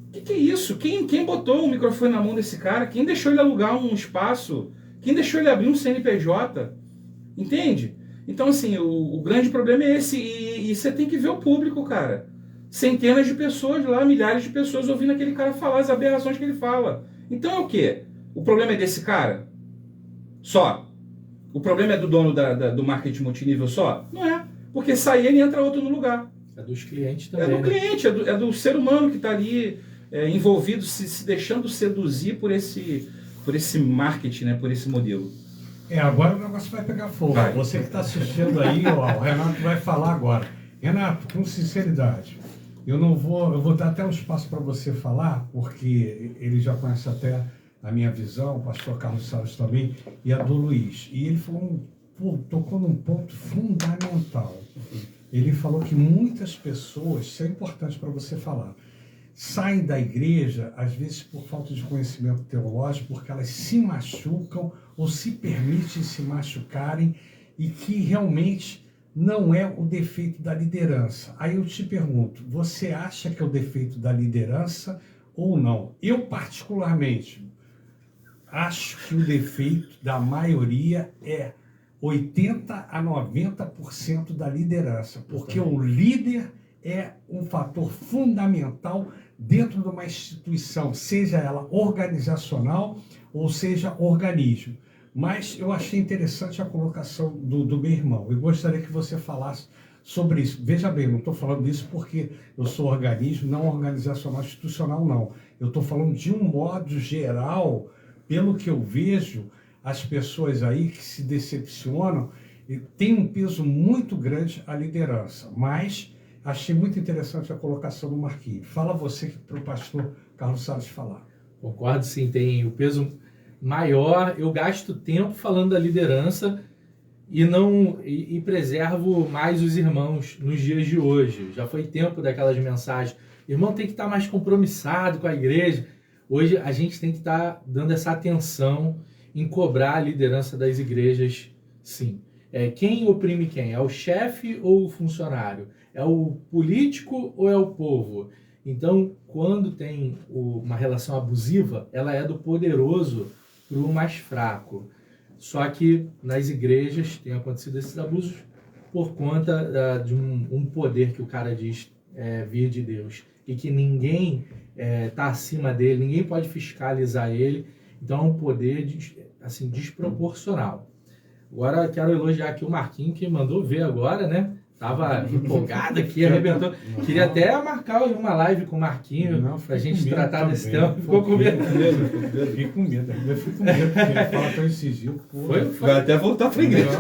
O que é isso? Quem botou o microfone na mão desse cara? Quem deixou ele alugar um espaço? Quem deixou ele abrir um CNPJ? Entende? Então, assim, o grande problema é esse. E você tem que ver o público, cara. Centenas de pessoas lá, milhares de pessoas ouvindo aquele cara falar as aberrações que ele fala. Então é o quê? O problema é desse cara? Só. O problema é do dono do marketing multinível só? Não é. Porque sai ele e entra outro no lugar. É dos clientes também. É do cliente, é do ser humano que está ali envolvido, se deixando seduzir por esse marketing, né, por esse modelo. Agora o negócio vai pegar fogo. Vai. Você que está assistindo aí, ó, o Renato vai falar agora. Renato, com sinceridade, eu vou dar até um espaço para você falar, porque ele já conhece até a minha visão, o pastor Carlos Salles também, e a do Luiz. E ele tocou num ponto fundamental. Ele falou que muitas pessoas, isso é importante para você falar, saem da igreja, às vezes por falta de conhecimento teológico, porque elas se machucam ou se permitem se machucarem, e que realmente não é o defeito da liderança. Aí eu te pergunto, você acha que é o defeito da liderança ou não? Eu, particularmente, acho que o defeito da maioria é 80% a 90% da liderança, porque o líder é um fator fundamental dentro de uma instituição, seja ela organizacional ou seja organismo. Mas eu achei interessante a colocação do meu irmão. Eu gostaria que você falasse sobre isso. Veja bem, não estou falando disso porque eu sou organismo, não organizacional, institucional, não. Eu estou falando de um modo geral, pelo que eu vejo, as pessoas aí que se decepcionam, tem um peso muito grande a liderança. Mas achei muito interessante a colocação do Marquinhos. Fala você para o pastor Carlos Salles falar. Concordo, sim, tem o peso maior. Eu gasto tempo falando da liderança e preservo mais os irmãos nos dias de hoje. Já foi tempo daquelas mensagens. Irmão tem que estar mais compromissado com a igreja. Hoje a gente tem que estar dando essa atenção em cobrar a liderança das igrejas, sim. Quem oprime quem? É o chefe ou o funcionário? É o político ou é o povo? Então, quando tem uma relação abusiva, ela é do poderoso para o mais fraco. Só que nas igrejas tem acontecido esses abusos por conta de um poder que o cara diz vir de Deus e que ninguém está acima dele, ninguém pode fiscalizar ele. Então é um poder assim, desproporcional. Agora quero elogiar aqui o Marquinhos, que mandou ver agora, né? Tava empolgado aqui, arrebentou. Queria até marcar uma live com o Marquinhos pra gente tratar desse tema. Ficou com medo. Fiquei com medo. Eu fico com medo, porque ele fala tão esses dias. Vai até voltar pra igreja.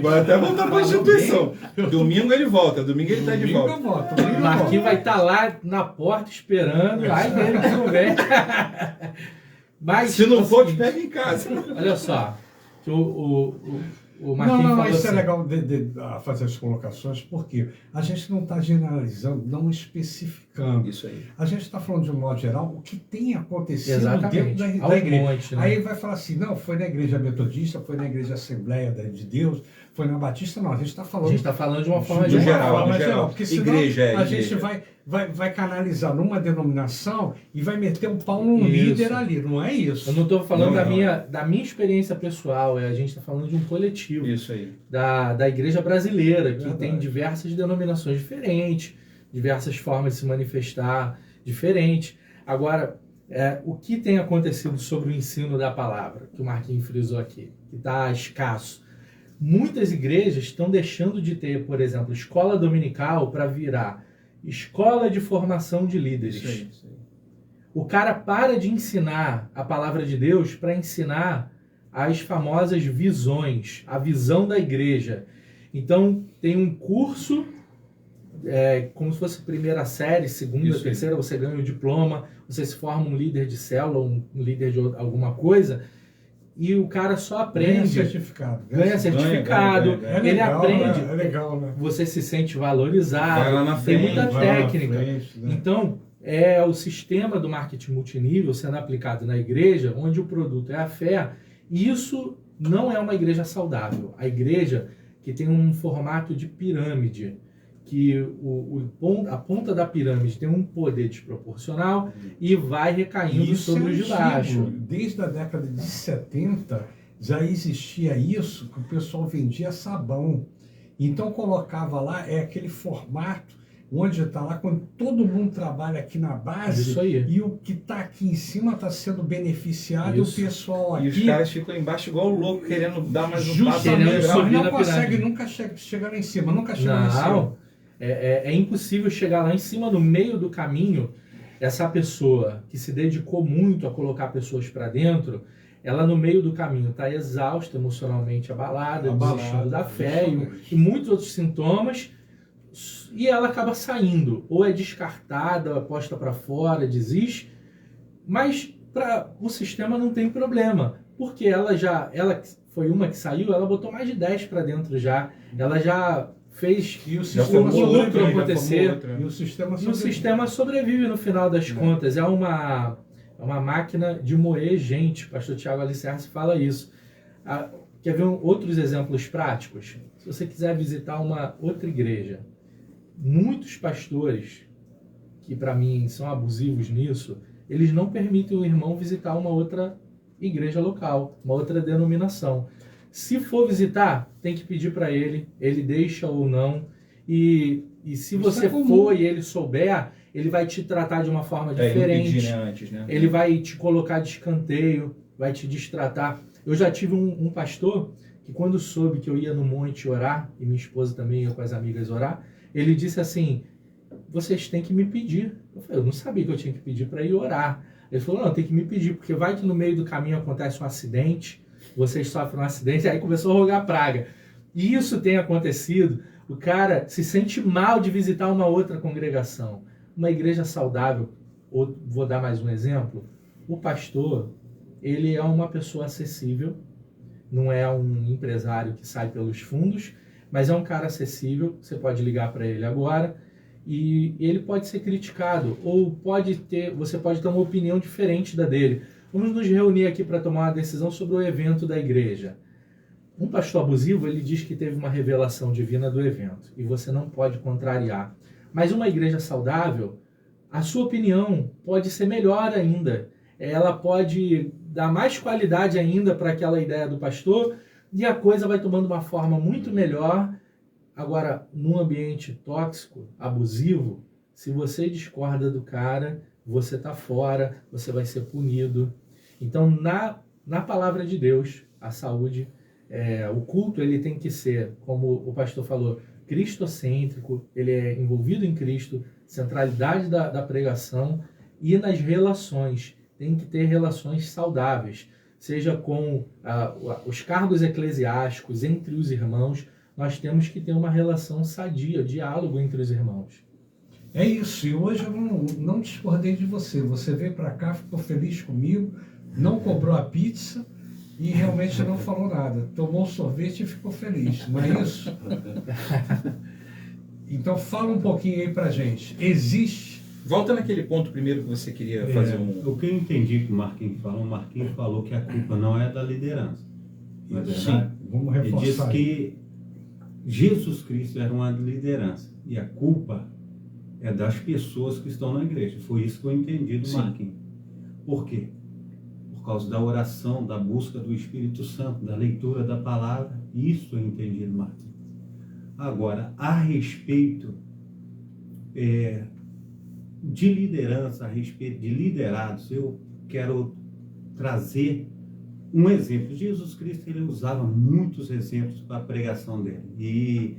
Vai até voltar pra instituição. Domingo ele volta, domingo ele tá de volta. O Marquinhos vai estar lá na porta esperando. Ai, dele que não vem. Mas, se não for, te pega em casa. Olha só, que o Marquinhos falou isso assim, é legal de fazer as colocações, porque a gente não está generalizando, não especificando. Isso aí. A gente está falando de um modo geral o que tem acontecido exatamente, dentro da igreja. Monte, né? Aí vai falar assim, não, foi na igreja metodista, foi na igreja Assembleia de Deus, foi na Batista, não. A gente está falando... A gente está falando de uma forma geral. Porque senão igreja, a gente vai canalizar numa denominação e vai meter um pau num líder ali, não é isso? Eu não estou falando da minha experiência pessoal, a gente está falando de um coletivo. Isso aí. Da igreja brasileira, que tem diversas denominações diferentes, diversas formas de se manifestar diferentes. Agora, o que tem acontecido sobre o ensino da palavra, que o Marquinhos frisou aqui, que está escasso? Muitas igrejas estão deixando de ter, por exemplo, escola dominical para virar escola de formação de líderes. Isso aí. O cara para de ensinar a palavra de Deus para ensinar as famosas visões, a visão da igreja. Então, tem um curso, como se fosse primeira série, segunda, terceira, você ganha o diploma, você se forma um líder de célula, um líder de alguma coisa, e o cara só aprende. Ganha certificado. Ele aprende. É legal, né? Você se sente valorizado. Vai lá na frente, tem muita técnica. Frente, né? Então, é o sistema do marketing multinível sendo aplicado na igreja, onde o produto é a fé. E isso não é uma igreja saudável. A igreja que tem um formato de pirâmide, que a ponta da pirâmide tem um poder desproporcional e vai recaindo sobre os de baixo. Desde a década de 70 já existia isso, que o pessoal vendia sabão. Então colocava lá aquele formato onde está lá, quando todo mundo trabalha aqui na base, Isso aí. e o que está aqui em cima está sendo beneficiado, e o Isso. pessoal E os aqui caras ficam embaixo igual louco, querendo dar mais um passo. Querendo justamente subir não na consegue pirâmide. nunca chegar lá em cima, nunca chega lá em cima. Não, é impossível chegar lá em cima, no meio do caminho. Essa pessoa que se dedicou muito a colocar pessoas para dentro, ela no meio do caminho está exausta, emocionalmente abalada, desistindo da fé e muitos outros sintomas, e ela acaba saindo, ou é descartada, ou é posta para fora, desiste, mas para o sistema não tem problema, porque ela foi uma que saiu, ela botou mais de 10 para dentro já, ela já fez E o Já sistema formou lucro outra, já acontecer. formou outra. E o sistema E o sistema sobrevive no final das contas. É uma máquina de moer gente. O pastor Tiago Alicerce fala isso. Quer ver outros exemplos práticos? Se você quiser visitar uma outra igreja, muitos pastores, que para mim são abusivos nisso, eles não permitem o irmão visitar uma outra igreja local, uma outra denominação. Se for visitar, tem que pedir para ele deixa ou não. E se você for e ele souber, ele vai te tratar de uma forma diferente. Pedir, né, antes, né? Ele vai te colocar de escanteio, vai te destratar. Eu já tive um pastor que, quando soube que eu ia no monte orar, e minha esposa também ia com as amigas orar, ele disse assim: vocês têm que me pedir. Eu falei: eu não sabia que eu tinha que pedir para ir orar. Ele falou: não, tem que me pedir, porque vai que no meio do caminho acontece um acidente, vocês sofrem um acidente, aí começou a rogar praga. E isso tem acontecido. O cara se sente mal de visitar uma outra congregação. Uma igreja saudável, ou vou dar mais um exemplo, o pastor, ele é uma pessoa acessível, não é um empresário que sai pelos fundos, mas é um cara acessível, você pode ligar para ele agora, e ele pode ser criticado, ou você pode ter uma opinião diferente da dele. Vamos nos reunir aqui para tomar uma decisão sobre o evento da igreja. Um pastor abusivo, ele diz que teve uma revelação divina do evento, e você não pode contrariar. Mas uma igreja saudável, a sua opinião pode ser melhor ainda. Ela pode dar mais qualidade ainda para aquela ideia do pastor, e a coisa vai tomando uma forma muito melhor. Agora, num ambiente tóxico, abusivo, se você discorda do cara, você está fora, você vai ser punido. Então, na palavra de Deus, a saúde, o culto, ele tem que ser, como o pastor falou, cristocêntrico, ele é envolvido em Cristo, centralidade da pregação, e nas relações, tem que ter relações saudáveis, seja com os cargos eclesiásticos entre os irmãos, nós temos que ter uma relação sadia, diálogo entre os irmãos. É isso, e hoje eu não discordei de você. Você veio para cá, ficou feliz comigo, não cobrou a pizza e realmente não falou nada. Tomou um sorvete e ficou feliz, não é isso? Então fala um pouquinho aí pra gente. Existe... Volta naquele ponto primeiro que você queria fazer O que eu entendi que o Marquinhos falou que a culpa não é da liderança. Não é verdade? Sim, vamos reforçar. Ele disse que Jesus Cristo era uma liderança e a culpa é das pessoas que estão na igreja. Foi isso que eu entendi do Marquinhos. Por quê? Por causa da oração, da busca do Espírito Santo, da leitura da palavra. Isso eu entendi do Marquinhos. Agora, a respeito de liderança, a respeito de liderados, eu quero trazer um exemplo. Jesus Cristo, ele usava muitos exemplos para a pregação dele. E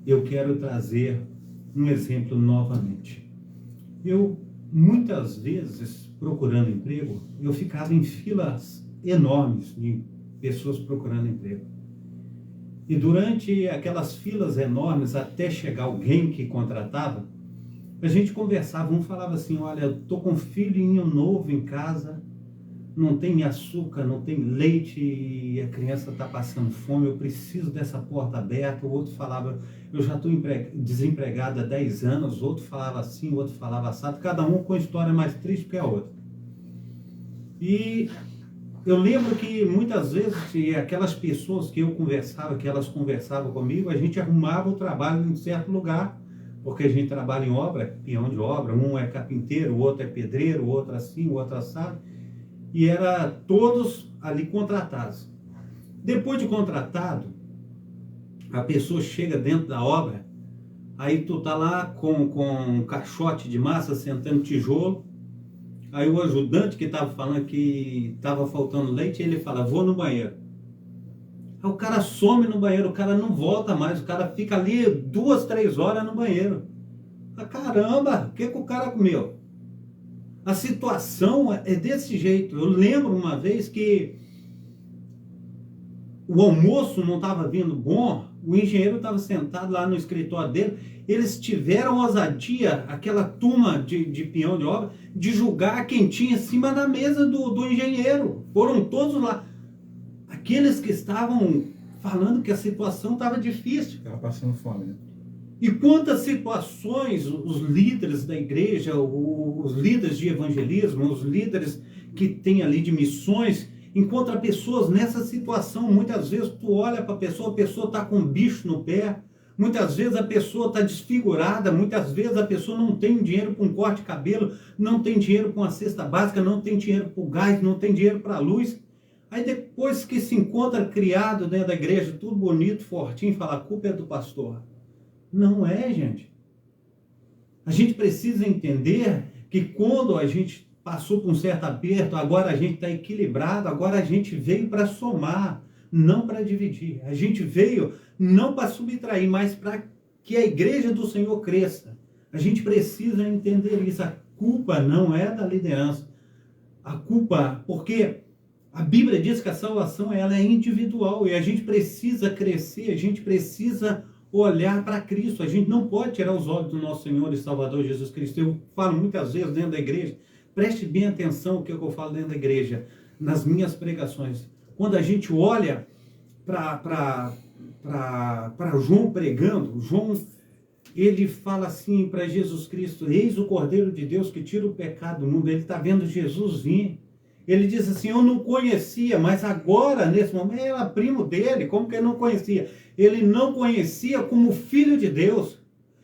eu quero trazer um exemplo novamente. Eu, muitas vezes, procurando emprego, eu ficava em filas enormes de pessoas procurando emprego. E durante aquelas filas enormes, até chegar alguém que contratava, a gente conversava, um falava assim: olha, eu estou com um filhinho novo em casa, não tem açúcar, não tem leite, e a criança está passando fome, eu preciso dessa porta aberta. O outro falava: eu já estou desempregado há 10 anos, o outro falava assim, o outro falava assado, cada um com a história mais triste que a outra. E eu lembro que muitas vezes aquelas pessoas que eu conversava, que elas conversavam comigo, a gente arrumava o trabalho em certo lugar, porque a gente trabalha em obra, peão de obra, um é carpinteiro, o outro é pedreiro, o outro assim, o outro assado, e era todos ali contratados. Depois de contratado, a pessoa chega dentro da obra, Aí tu tá lá com um caixote de massa, sentando tijolo. Aí o ajudante que estava falando que estava faltando leite, ele fala, vou no banheiro. Aí o cara some no banheiro, o cara não volta mais, o cara fica ali 2, 3 horas no banheiro. Ah, caramba, o que o cara comeu? A situação é desse jeito. Eu lembro uma vez que o almoço não estava vindo bom, o engenheiro estava sentado lá no escritório dele, eles tiveram ousadia, aquela turma de peão de obra, de julgar quem tinha em cima da mesa do engenheiro. Foram todos lá. Aqueles que estavam falando que a situação estava difícil. Estava passando fome, né? E quantas situações os líderes da igreja, os líderes de evangelismo, os líderes que tem ali de missões, encontra pessoas nessa situação. Muitas vezes tu olha para a pessoa está com um bicho no pé, muitas vezes a pessoa está desfigurada, muitas vezes a pessoa não tem dinheiro para um corte de cabelo, não tem dinheiro para uma cesta básica, não tem dinheiro para o gás, não tem dinheiro para a luz. Aí depois que se encontra criado dentro da igreja, tudo bonito, fortinho, fala, a culpa é do pastor. Não é, gente. A gente precisa entender que quando a gente passou por um certo aperto, agora a gente está equilibrado, agora a gente veio para somar, não para dividir. A gente veio não para subtrair, mas para que a igreja do Senhor cresça. A gente precisa entender isso. A culpa não é da liderança. A culpa, porque a Bíblia diz que a salvação ela é individual e a gente precisa crescer, a gente precisa olhar para Cristo. A gente não pode tirar os olhos do nosso Senhor e Salvador Jesus Cristo. Eu falo muitas vezes dentro da igreja, preste bem atenção o que eu falo dentro da igreja, nas minhas pregações. Quando a gente olha para João pregando, João, ele fala assim para Jesus Cristo, eis o Cordeiro de Deus que tira o pecado do mundo. Ele está vendo Jesus vir. Ele diz assim, eu não conhecia, mas agora, nesse momento, era primo dele. Como que ele não conhecia? Ele não conhecia como filho de Deus.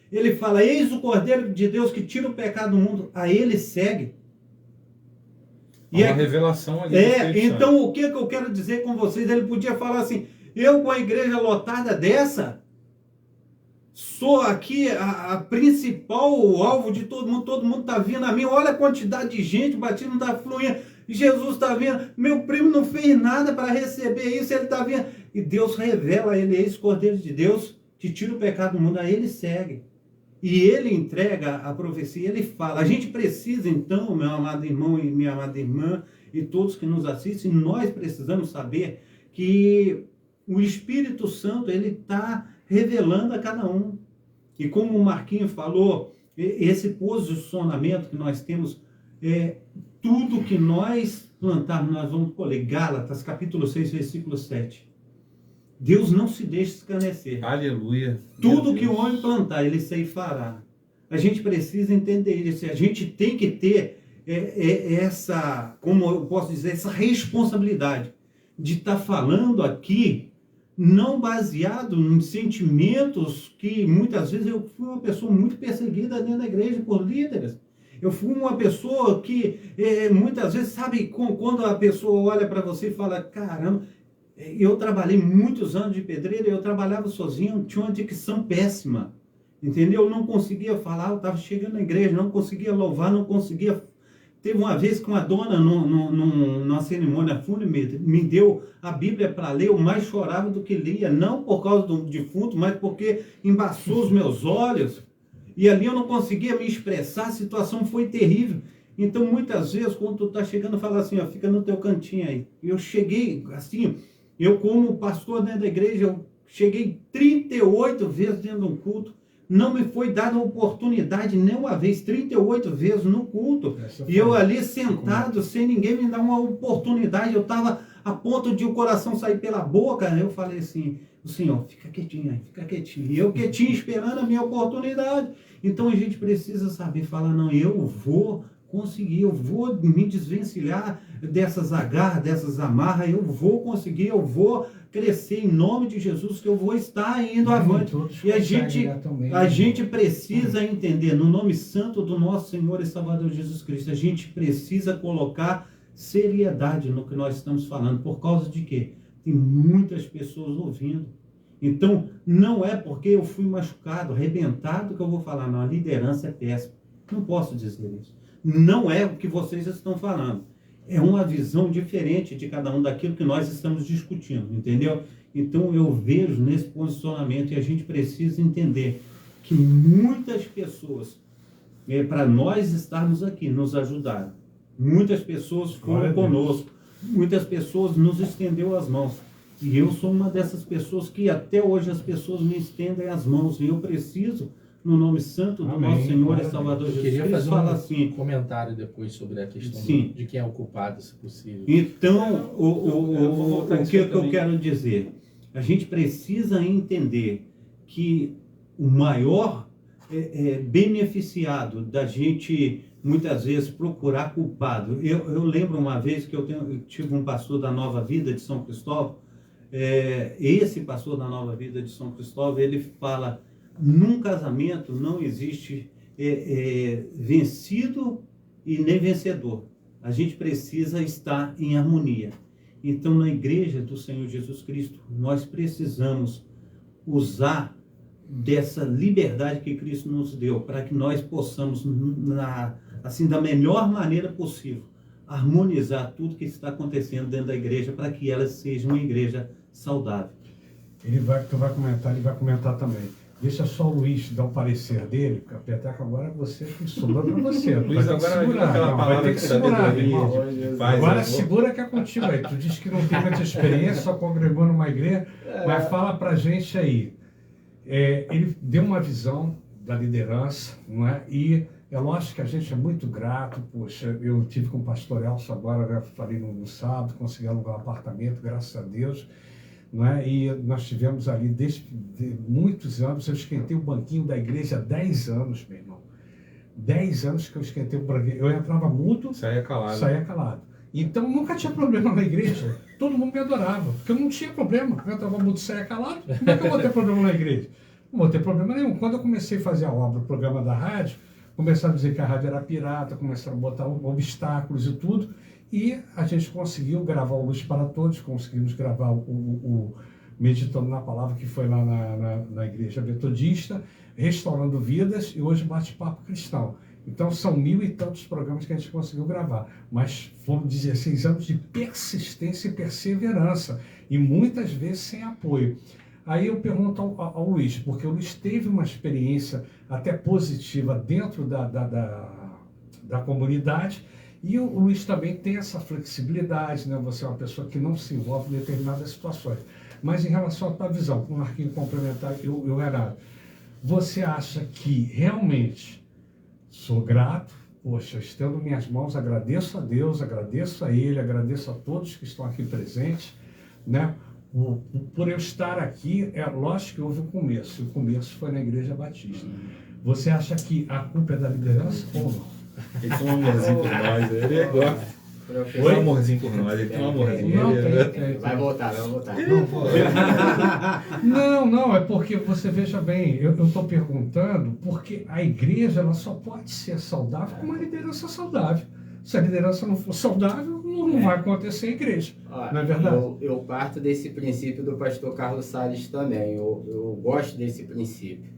Ele fala, eis o Cordeiro de Deus que tira o pecado do mundo. A ele segue. E uma revelação ali. Então o que eu quero dizer com vocês? Ele podia falar assim, eu com a igreja lotada dessa, sou aqui a principal alvo de todo mundo está vindo a mim, olha a quantidade de gente, o batismo está fluindo, Jesus está vindo, meu primo não fez nada para receber isso, ele está vindo, e Deus revela a ele, esse Cordeiro de Deus que tira o pecado do mundo, a ele segue. E ele entrega a profecia, ele fala. A gente precisa, então, meu amado irmão e minha amada irmã, e todos que nos assistem, nós precisamos saber que o Espírito Santo, ele está revelando a cada um. E como o Marquinhos falou, esse posicionamento que nós temos, tudo que nós plantarmos, nós vamos colher. Gálatas, capítulo 6, versículo 7. Deus não se deixa escarnecer. Aleluia. Tudo que o homem plantar, ele ceifará. A gente precisa entender isso. A gente tem que ter essa, como eu posso dizer, essa responsabilidade de estar falando aqui, não baseado em sentimentos que muitas vezes eu fui uma pessoa muito perseguida dentro da igreja por líderes. Eu fui uma pessoa que muitas vezes, sabe, quando a pessoa olha para você e fala, caramba, eu trabalhei muitos anos de pedreiro, eu trabalhava sozinho, tinha uma dicção péssima, entendeu? Eu não conseguia falar, eu estava chegando na igreja, não conseguia louvar, não conseguia. Teve uma vez que uma dona, numa cerimônia fúnebre, me deu a Bíblia para ler, eu mais chorava do que lia, não por causa do defunto, mas porque embaçou os meus olhos, e ali eu não conseguia me expressar, a situação foi terrível. Então, muitas vezes, quando tu está chegando, fala assim, ó, fica no teu cantinho aí. Eu cheguei, assim, eu como pastor dentro da igreja, eu cheguei 38 vezes dentro de um culto, não me foi dada a oportunidade nem uma vez, 38 vezes no culto, e eu ali sentado, sem ninguém me dar uma oportunidade, eu estava a ponto de o coração sair pela boca, eu falei assim, o Senhor, fica quietinho aí, fica quietinho, e eu quietinho esperando a minha oportunidade. Então a gente precisa saber falar, não, eu vou conseguir, eu vou me desvencilhar dessas agarras, dessas amarras, eu vou conseguir, eu vou crescer em nome de Jesus, que eu vou estar indo avante. E a gente precisa entender, no nome santo do nosso Senhor e Salvador Jesus Cristo, a gente precisa colocar seriedade no que nós estamos falando. Por causa de quê? Tem muitas pessoas ouvindo. Então, não é porque eu fui machucado, arrebentado, que eu vou falar, não, a liderança é péssima. Não posso dizer isso. Não é o que vocês estão falando. É uma visão diferente de cada um daquilo que nós estamos discutindo, entendeu? Então, eu vejo nesse posicionamento, e a gente precisa entender que muitas pessoas, para nós estarmos aqui, nos ajudaram. Muitas pessoas foram conosco. Muitas pessoas nos estendeu as mãos. E eu sou uma dessas pessoas que até hoje as pessoas me estendem as mãos. E eu preciso, no nome santo do nosso Senhor e Salvador Jesus Cristo, fazer falar um assim. comentário depois sobre a questão de quem é o culpado, se possível. Então, o que eu quero dizer? A gente precisa entender que o maior beneficiado da gente, muitas vezes, procurar culpado. Eu lembro uma vez que eu tive um pastor da Nova Vida de São Cristóvão. Esse pastor da Nova Vida de São Cristóvão, ele fala, num casamento não existe vencido e nem vencedor. A gente precisa estar em harmonia. Então, na igreja do Senhor Jesus Cristo, nós precisamos usar dessa liberdade que Cristo nos deu, para que nós possamos, assim, da melhor maneira possível, harmonizar tudo que está acontecendo dentro da igreja, para que ela seja uma igreja saudável. Tu vai comentar, ele vai comentar também. Deixa só o Luiz dar o parecer dele, porque a Peteca agora você que sobrou para você. Luiz, agora vai ter que segurar, irmão. Agora segura que é contigo aí. Tu disse que não tem muita experiência, só congregou numa igreja, mas fala pra gente aí. Ele deu uma visão da liderança, não é? E é lógico que a gente é muito grato. Poxa, eu tive com o pastor Elcio agora, já falei no sábado, consegui alugar um apartamento, graças a Deus. Não é? E nós tivemos ali, desde muitos anos, eu esquentei o banquinho da igreja há 10 anos, meu irmão. 10 anos que eu esquentei o banquinho. Eu entrava mudo, saía calado. Então nunca tinha problema na igreja. Todo mundo me adorava, porque eu não tinha problema. Eu entrava mudo, saía calado. Como é que eu vou ter problema na igreja? Não vou ter problema nenhum. Quando eu comecei a fazer a obra, o programa da rádio, começaram a dizer que a rádio era pirata, começaram a botar obstáculos e tudo. E a gente conseguiu gravar o Luz para Todos, conseguimos gravar o Meditando na Palavra, que foi lá na Igreja Metodista, Restaurando Vidas, e hoje Bate-Papo Cristão. Então são 1000 e tantos programas que a gente conseguiu gravar. Mas foram 16 anos de persistência e perseverança, e muitas vezes sem apoio. Aí eu pergunto ao Luiz, porque o Luiz teve uma experiência até positiva dentro da comunidade. E o Luiz também tem essa flexibilidade, né? Você é uma pessoa que não se envolve em determinadas situações. Mas em relação à tua visão, com o Marquinhos complementar, eu Renato, você acha que realmente sou grato, poxa, estendo minhas mãos, agradeço a Deus, agradeço a Ele, agradeço a todos que estão aqui presentes, né? Por eu estar aqui, lógico que houve um começo, e o começo foi na Igreja Batista. Você acha que a culpa é da liderança ou não? Ele tem um amorzinho por nós, ele gosta. Tem um amorzinho por nós, ele tem um amorzinho. Vai voltar. Não, é porque você veja bem, eu estou perguntando porque a igreja ela só pode ser saudável com uma liderança saudável. Se a liderança não for saudável, não vai acontecer a igreja. Não é verdade? Eu parto desse princípio do pastor Carlos Salles também. Eu gosto desse princípio.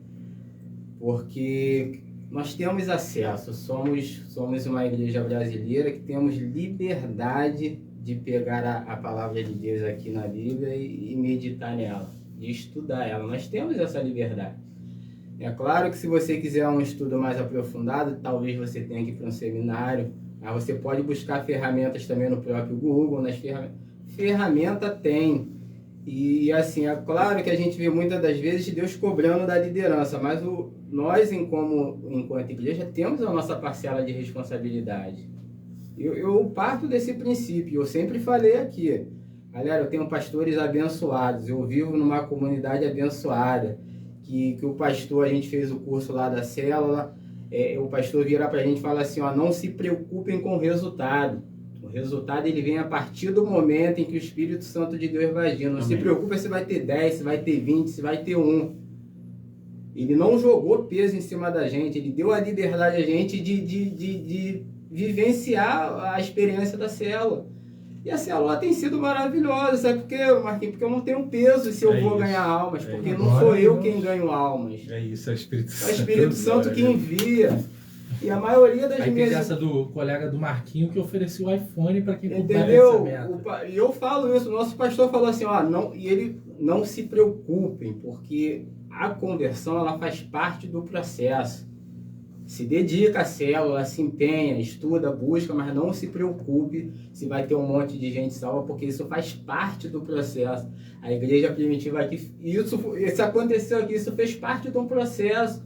Porque nós temos acesso, somos uma igreja brasileira que temos liberdade de pegar a palavra de Deus aqui na Bíblia e meditar nela, de estudar ela. Nós temos essa liberdade. É claro que se você quiser um estudo mais aprofundado, talvez você tenha que ir para um seminário. Aí você pode buscar ferramentas também no próprio Google, nas ferramenta tem. E assim, é claro que a gente vê muitas das vezes Deus cobrando da liderança, mas nós, enquanto igreja, temos a nossa parcela de responsabilidade. Eu parto desse princípio, eu sempre falei aqui, galera, eu tenho pastores abençoados, eu vivo numa comunidade abençoada, que o pastor, a gente fez o curso lá da célula, o pastor vira pra gente e fala assim, não se preocupem com o resultado. O resultado ele vem a partir do momento em que o Espírito Santo de Deus vai agir. Não se preocupe se vai ter 10, se vai ter 20, se vai ter 1. Ele não jogou peso em cima da gente, ele deu a liberdade a gente de vivenciar a experiência da célula. E a célula tem sido maravilhosa, sabe por quê, Marquinhos? Porque eu não tenho peso se eu vou isso. ganhar almas, porque isso. não sou eu quem ganho almas. É isso, é o Espírito É Santo. o Espírito Santo que envia. E a maioria das Aí minhas... teve essa do colega do Marquinho que ofereceu o iPhone para quem comprar essa Entendeu? meta. E eu falo isso, o nosso pastor falou assim, ó, não, e ele não se preocupem, porque a conversão ela faz parte do processo. Se dedica à célula, se empenha, estuda, busca, mas não se preocupe se vai ter um monte de gente salva, porque isso faz parte do processo. A igreja primitiva aqui, isso aconteceu aqui, isso fez parte de um processo.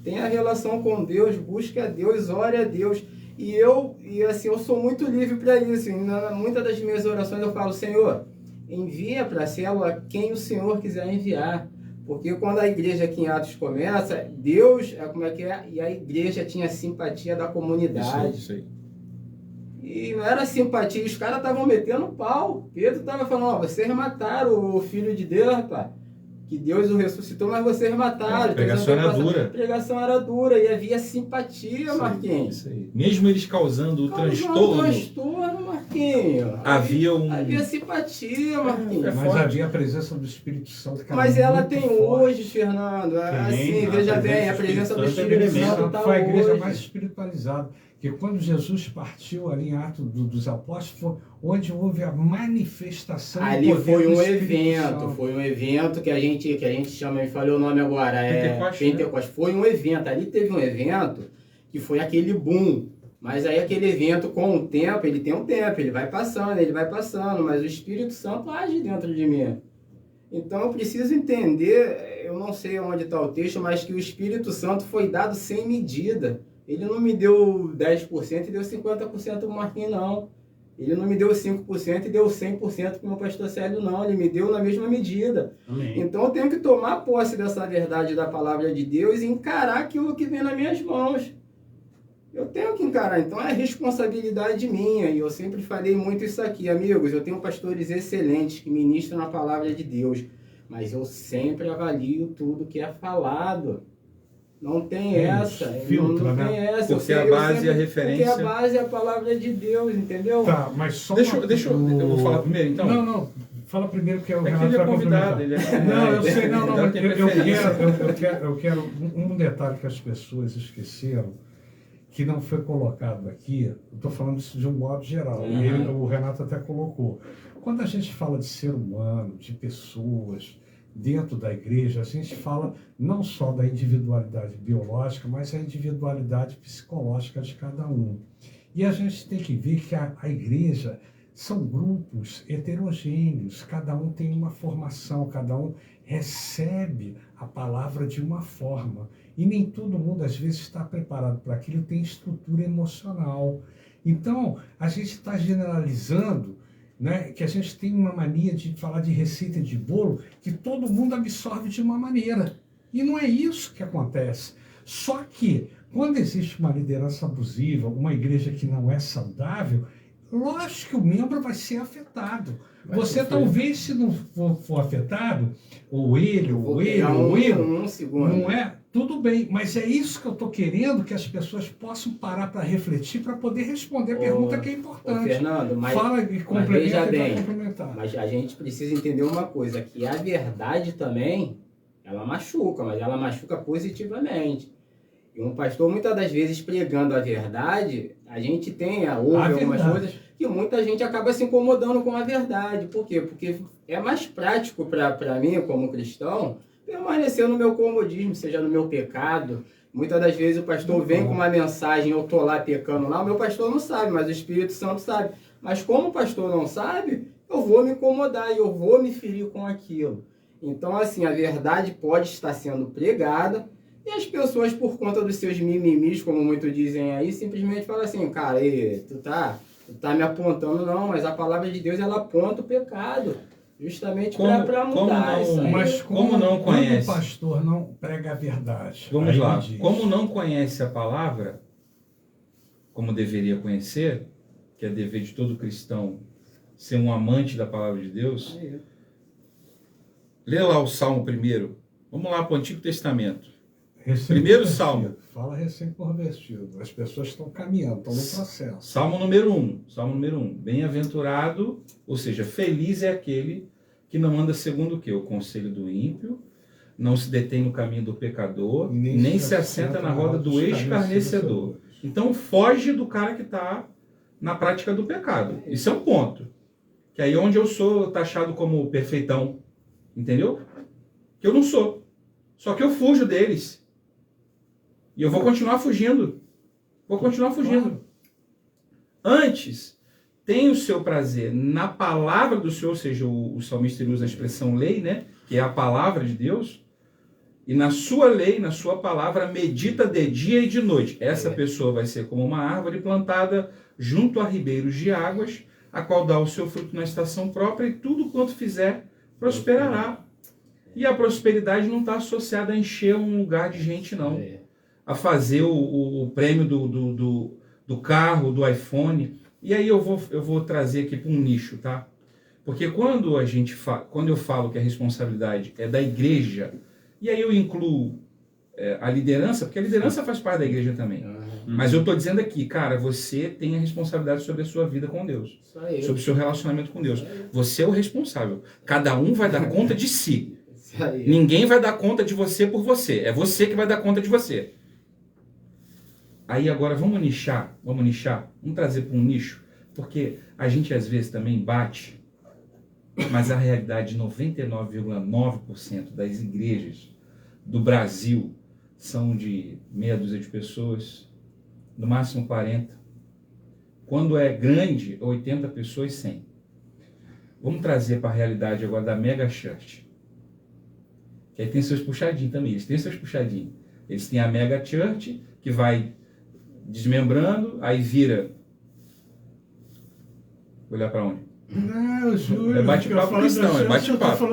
Tenha relação com Deus, busque a Deus, ore a Deus. E assim, eu sou muito livre para isso. Muitas das minhas orações eu falo, Senhor, envia para a célula quem o Senhor quiser enviar. Porque quando a igreja aqui em Atos começa, Deus, como é que é? E a igreja tinha simpatia da comunidade. Isso aí. E não era simpatia, os caras estavam metendo pau. Pedro estava falando, ó, vocês mataram o Filho de Deus, rapaz. Que Deus o ressuscitou, mas vocês mataram. A pregação era dura. A pregação era dura e havia simpatia, Marquinhos. Isso aí. Mesmo eles causando o transtorno, Marquinhos. Havia simpatia, Marquinhos. Mas havia a presença do Espírito Santo. Mas ela tem hoje, Fernando. Assim, veja bem, a presença do Espírito Santo está hoje. Foi a igreja mais espiritualizada. Porque quando Jesus partiu ali em Atos dos Apóstolos, foi onde houve a manifestação ali do poder foi um do Espírito evento, Santo. foi um evento que a gente chama, me falei o nome agora, Pentecoste. Né? Foi um evento, ali teve um evento que foi aquele boom. Mas aí aquele evento, com o tempo, ele tem um tempo, ele vai passando, mas o Espírito Santo age dentro de mim. Então eu preciso entender, eu não sei onde está o texto, mas que o Espírito Santo foi dado sem medida. Ele não me deu 10% e deu 50% para o Marquinhos, não. Ele não me deu 5% e deu 100% para o meu pastor Célio, não. Ele me deu na mesma medida. Amém. Então eu tenho que tomar posse dessa verdade da palavra de Deus e encarar aquilo que vem nas minhas mãos. Eu tenho que encarar. Então é responsabilidade minha. E eu sempre falei muito isso aqui, amigos. Eu tenho pastores excelentes que ministram a palavra de Deus. Mas eu sempre avalio tudo que é falado. Não tem essa. Filtra, não tem essa. Porque a base e a referência... Porque a base é a palavra de Deus, entendeu? Tá, mas só eu vou falar primeiro, então? Não. Fala primeiro que o É que Renato ele é vai convidado. complementar. Ele é... Não, eu sei, não. Então tem preferência. Eu quero um detalhe que as pessoas esqueceram, que não foi colocado aqui. Eu estou falando isso de um modo geral. E o Renato até colocou. Quando a gente fala de ser humano, de pessoas dentro da igreja, a gente fala não só da individualidade biológica, mas a individualidade psicológica de cada um. E a gente tem que ver que a igreja são grupos heterogêneos, cada um tem uma formação, cada um recebe a palavra de uma forma. E nem todo mundo, às vezes, está preparado para aquilo, tem estrutura emocional. Então, a gente está generalizando, né, que a gente tem uma mania de falar de receita de bolo que todo mundo absorve de uma maneira. E não é isso que acontece. Só que, quando existe uma liderança abusiva, uma igreja que não é saudável, lógico que o membro vai ser afetado. Você talvez, se não for afetado, ou ele, não é? Tudo bem, mas é isso que eu estou querendo, que as pessoas possam parar para refletir, para poder responder a pergunta que é importante. Fernando, fala e complementa e vai complementar. Mas a gente precisa entender uma coisa, que a verdade também, ela machuca, mas ela machuca positivamente. E um pastor, muitas das vezes, pregando a verdade, a gente ouve algumas coisas que muita gente acaba se incomodando com a verdade. Por quê? Porque é mais prático para mim, como cristão, permanecer no meu comodismo, seja no meu pecado. Muitas das vezes o pastor vem com uma mensagem, eu estou lá pecando lá, o meu pastor não sabe, mas o Espírito Santo sabe. Mas como o pastor não sabe, eu vou me incomodar e eu vou me ferir com aquilo. Então, assim, a verdade pode estar sendo pregada, e as pessoas, por conta dos seus mimimis, como muitos dizem aí, simplesmente falam assim, cara, tu tá me apontando, não, mas a palavra de Deus, ela aponta o pecado, justamente para mudar isso aí. Mas como não conhece? Como o pastor não prega a verdade? Vamos lá, como não conhece a palavra, como deveria conhecer, que é dever de todo cristão ser um amante da palavra de Deus, lê lá o Salmo primeiro, vamos lá para o Antigo Testamento. Primeiro salmo. Fala recém-convertido. As pessoas estão caminhando, estão no processo. Salmo número 1. Salmo número 1. Bem-aventurado, ou seja, feliz é aquele que não anda segundo o quê? O conselho do ímpio, não se detém no caminho do pecador, nem se assenta na roda do escarnecedor. Então foge do cara que está na prática do pecado. Isso é um ponto. Que aí é onde eu sou taxado como perfeitão. Entendeu? Que eu não sou. Só que eu fujo deles. E eu vou continuar fugindo. Vou continuar fugindo. Antes, tem o seu prazer na palavra do Senhor, ou seja, o salmista usa a expressão lei, né? Que é a palavra de Deus. E na sua lei, na sua palavra, medita de dia e de noite. Essa pessoa vai ser como uma árvore plantada junto a ribeiros de águas, a qual dá o seu fruto na estação própria, e tudo quanto fizer prosperará. E a prosperidade não está associada a encher um lugar de gente, não. A fazer o prêmio do carro, do iPhone. E aí eu vou trazer aqui para um nicho, tá? Porque quando eu falo que a responsabilidade é da igreja, e aí eu incluo a liderança, porque a liderança faz parte da igreja também. Mas eu estou dizendo aqui, cara, você tem a responsabilidade sobre a sua vida com Deus. Sobre o seu relacionamento com Deus. Você é o responsável. Cada um vai dar conta de si. Ninguém vai dar conta de você por você. É você que vai dar conta de você. Aí agora vamos nichar, vamos trazer para um nicho, porque a gente às vezes também bate, mas a realidade de 99,9% das igrejas do Brasil são de meia dúzia de pessoas, no máximo 40. Quando é grande, 80 pessoas, 100. Vamos trazer para a realidade agora da Mega Church. Que aí tem seus puxadinhos também, eles têm seus puxadinhos. Eles têm a Mega Church, que vai desmembrando, aí vira... Olhar para onde? Não, Júlio. É bate-papo cristão, é bate-papo.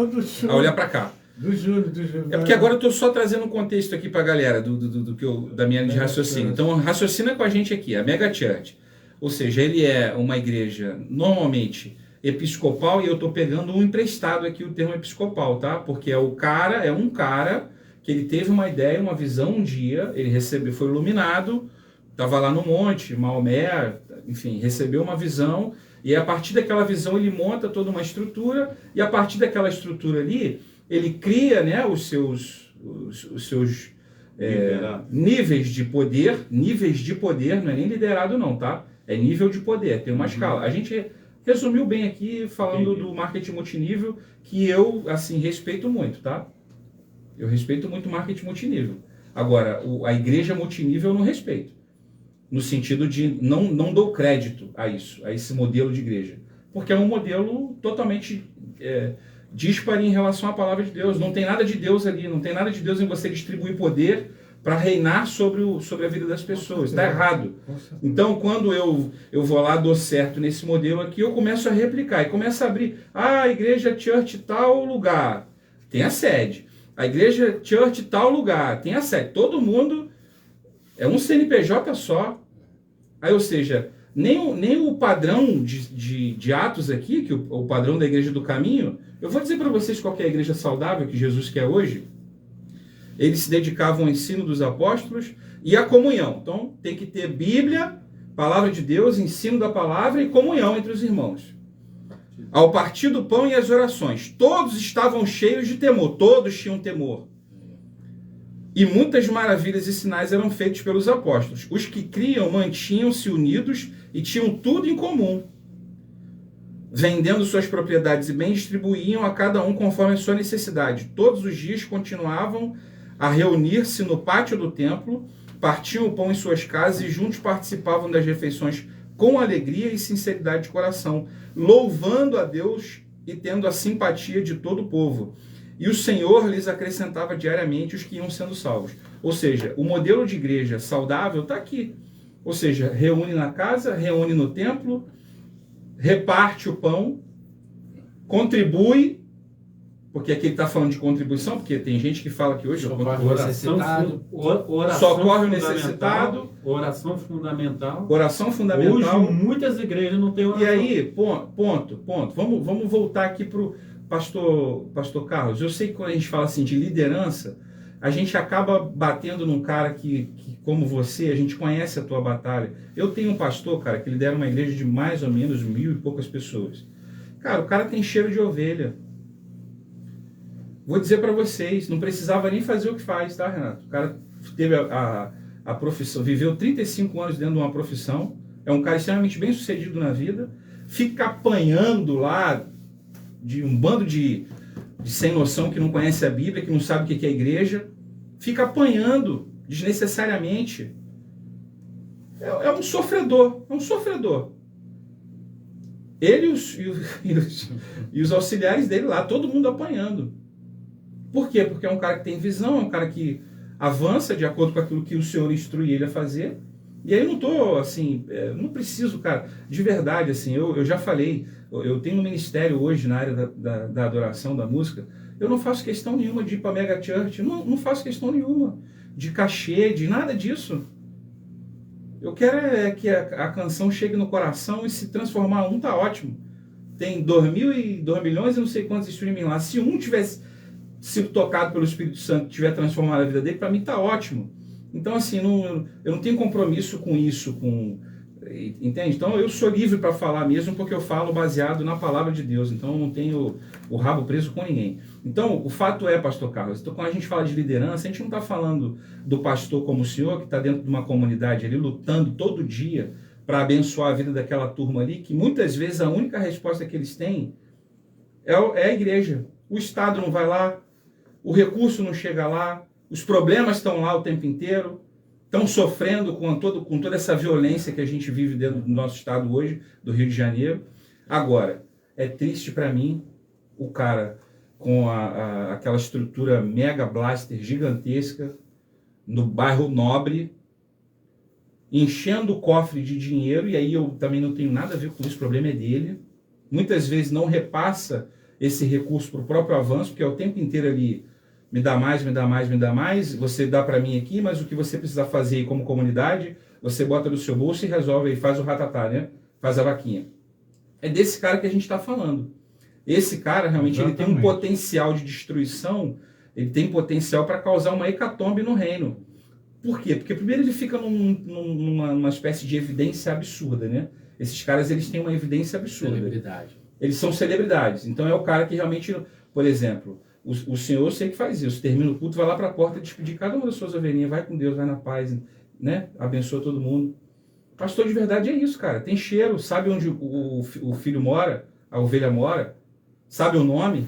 A olhar para cá. Do Júlio. É porque agora eu estou só trazendo um contexto aqui para a galera da minha linha de raciocínio. Então raciocina com a gente aqui, a Mega Church. Ou seja, ele é uma igreja normalmente episcopal, e eu estou pegando um emprestado aqui, o termo episcopal, tá? Porque é um cara que ele teve uma ideia, uma visão um dia, ele foi iluminado, estava lá no monte, Maomé, enfim, recebeu uma visão, e a partir daquela visão ele monta toda uma estrutura, e a partir daquela estrutura ali, ele cria, né, os seus níveis de poder, não é nem liderado não, tá? É nível de poder, tem uma escala. A gente resumiu bem aqui, falando do marketing multinível, que eu, assim, respeito muito, tá? Eu respeito muito o marketing multinível. Agora, a igreja multinível eu não respeito. No sentido de não dou crédito a isso, a esse modelo de igreja. Porque é um modelo totalmente díspare em relação à palavra de Deus. Não tem nada de Deus ali, não tem nada de Deus em você distribuir poder para reinar sobre a vida das pessoas. Está errado. Então, quando eu vou lá, dou certo nesse modelo aqui, eu começo a replicar e começo a abrir. A igreja church tal lugar tem a sede. A igreja church tal lugar tem a sede. Todo mundo é um CNPJ só. Aí, ou seja, nem o padrão de Atos aqui, que o padrão da igreja do caminho, eu vou dizer para vocês qual que é a igreja saudável que Jesus quer hoje. Eles se dedicavam ao ensino dos apóstolos e à comunhão. Então, tem que ter Bíblia, palavra de Deus, ensino da palavra e comunhão entre os irmãos. Ao partir do pão e as orações, todos estavam cheios de temor, todos tinham temor. E muitas maravilhas e sinais eram feitos pelos apóstolos. Os que criam mantinham-se unidos e tinham tudo em comum. Vendendo suas propriedades e bens, distribuíam a cada um conforme a sua necessidade. Todos os dias continuavam a reunir-se no pátio do templo, partiam o pão em suas casas e juntos participavam das refeições com alegria e sinceridade de coração, louvando a Deus e tendo a simpatia de todo o povo. E o Senhor lhes acrescentava diariamente os que iam sendo salvos. Ou seja, o modelo de igreja saudável está aqui. Ou seja, reúne na casa, reúne no templo, reparte o pão, contribui, porque aqui ele está falando de contribuição, porque tem gente que fala que hoje socorre o necessitado. Oração fundamental. Oração fundamental. Hoje muitas igrejas não têm oração. E aí, ponto. Vamos voltar aqui para o pastor Carlos. Eu sei que quando a gente fala assim de liderança, a gente acaba batendo num cara que, como você, a gente conhece a tua batalha. Eu tenho um pastor, cara, que lidera uma igreja de mais ou menos 1000 e poucas pessoas. Cara, o cara tem cheiro de ovelha. Vou dizer para vocês, não precisava nem fazer o que faz, tá, Renato? O cara teve a profissão, viveu 35 anos dentro de uma profissão, é um cara extremamente bem sucedido na vida, fica apanhando lá de um bando de sem noção que não conhece a Bíblia, que não sabe o que é a igreja, fica apanhando desnecessariamente. É um sofredor, é um sofredor. Ele e os auxiliares dele lá, todo mundo apanhando. Por quê? Porque é um cara que tem visão, é um cara que avança de acordo com aquilo que o Senhor instrui ele a fazer. E aí eu não estou, assim, não preciso, cara, de verdade, assim, eu já falei, eu tenho um ministério hoje na área da adoração, da música, eu não faço questão nenhuma de ir para Mega Church, não faço questão nenhuma de cachê, de nada disso. Eu quero é que a canção chegue no coração e se transformar. Tá ótimo. Tem 2 milhões e não sei quantos streaming lá. Se um tivesse sido tocado pelo Espírito Santo, tiver transformado a vida dele, para mim tá ótimo. Então, assim, eu não tenho compromisso com isso, entende? Então, eu sou livre para falar mesmo, porque eu falo baseado na palavra de Deus. Então, eu não tenho o rabo preso com ninguém. Então, o fato é, pastor Carlos, então, quando a gente fala de liderança, a gente não está falando do pastor como o senhor, que está dentro de uma comunidade ali, lutando todo dia para abençoar a vida daquela turma ali, que muitas vezes a única resposta que eles têm é a igreja. O Estado não vai lá, o recurso não chega lá, os problemas estão lá o tempo inteiro, estão sofrendo com toda essa violência que a gente vive dentro do nosso estado hoje, do Rio de Janeiro. Agora, é triste para mim o cara com aquela estrutura mega blaster gigantesca no bairro Nobre, enchendo o cofre de dinheiro, e aí eu também não tenho nada a ver com isso, o problema é dele. Muitas vezes não repassa esse recurso para o próprio avanço, porque é o tempo inteiro ali, me dá mais, me dá mais, me dá mais, você dá para mim aqui, mas o que você precisa fazer aí como comunidade, você bota no seu bolso e resolve, e faz o ratatá, né? Faz a vaquinha. É desse cara que a gente está falando. Esse cara, realmente, ele tem um potencial de destruição, ele tem potencial para causar uma hecatombe no reino. Por quê? Porque primeiro ele fica numa espécie de evidência absurda, né? Esses caras, eles têm uma evidência absurda. Celebridade. Eles são celebridades. Então é o cara que realmente, por exemplo, o senhor eu sei que faz isso, termina o culto, vai lá para a porta despedir cada uma das suas ovelhinhas, vai com Deus, vai na paz, né? Abençoa todo mundo. Pastor de verdade é isso, cara. Tem cheiro, sabe onde o filho mora, a ovelha mora, sabe o nome.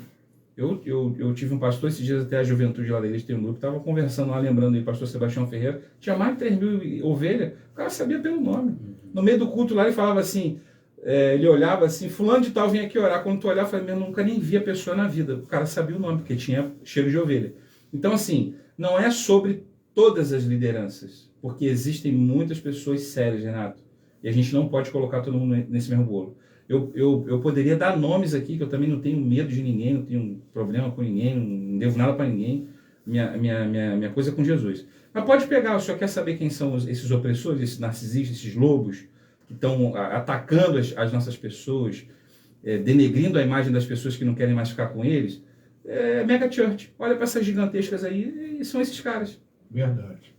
Eu tive um pastor, esses dias até a juventude lá da igreja tem um grupo, estava conversando lá, lembrando aí, pastor Sebastião Ferreira, tinha mais de 3.000 ovelhas, o cara sabia pelo nome. No meio do culto lá ele falava assim, ele olhava assim, fulano de tal vem aqui orar. Quando tu olhar, eu falei, eu nunca nem vi a pessoa na vida. O cara sabia o nome, porque tinha cheiro de ovelha. Então assim, não é sobre todas as lideranças, porque existem muitas pessoas sérias, Renato, e a gente não pode colocar todo mundo nesse mesmo bolo. Eu poderia dar nomes aqui, que eu também não tenho medo de ninguém, não tenho problema com ninguém, não devo nada para ninguém, minha coisa é com Jesus. Mas pode pegar, o senhor quer saber quem são esses opressores, esses narcisistas, esses lobos, que estão atacando as nossas pessoas, denegrindo a imagem das pessoas que não querem mais ficar com eles? Mega Church. Olha para essas gigantescas aí, e são esses caras. Verdade.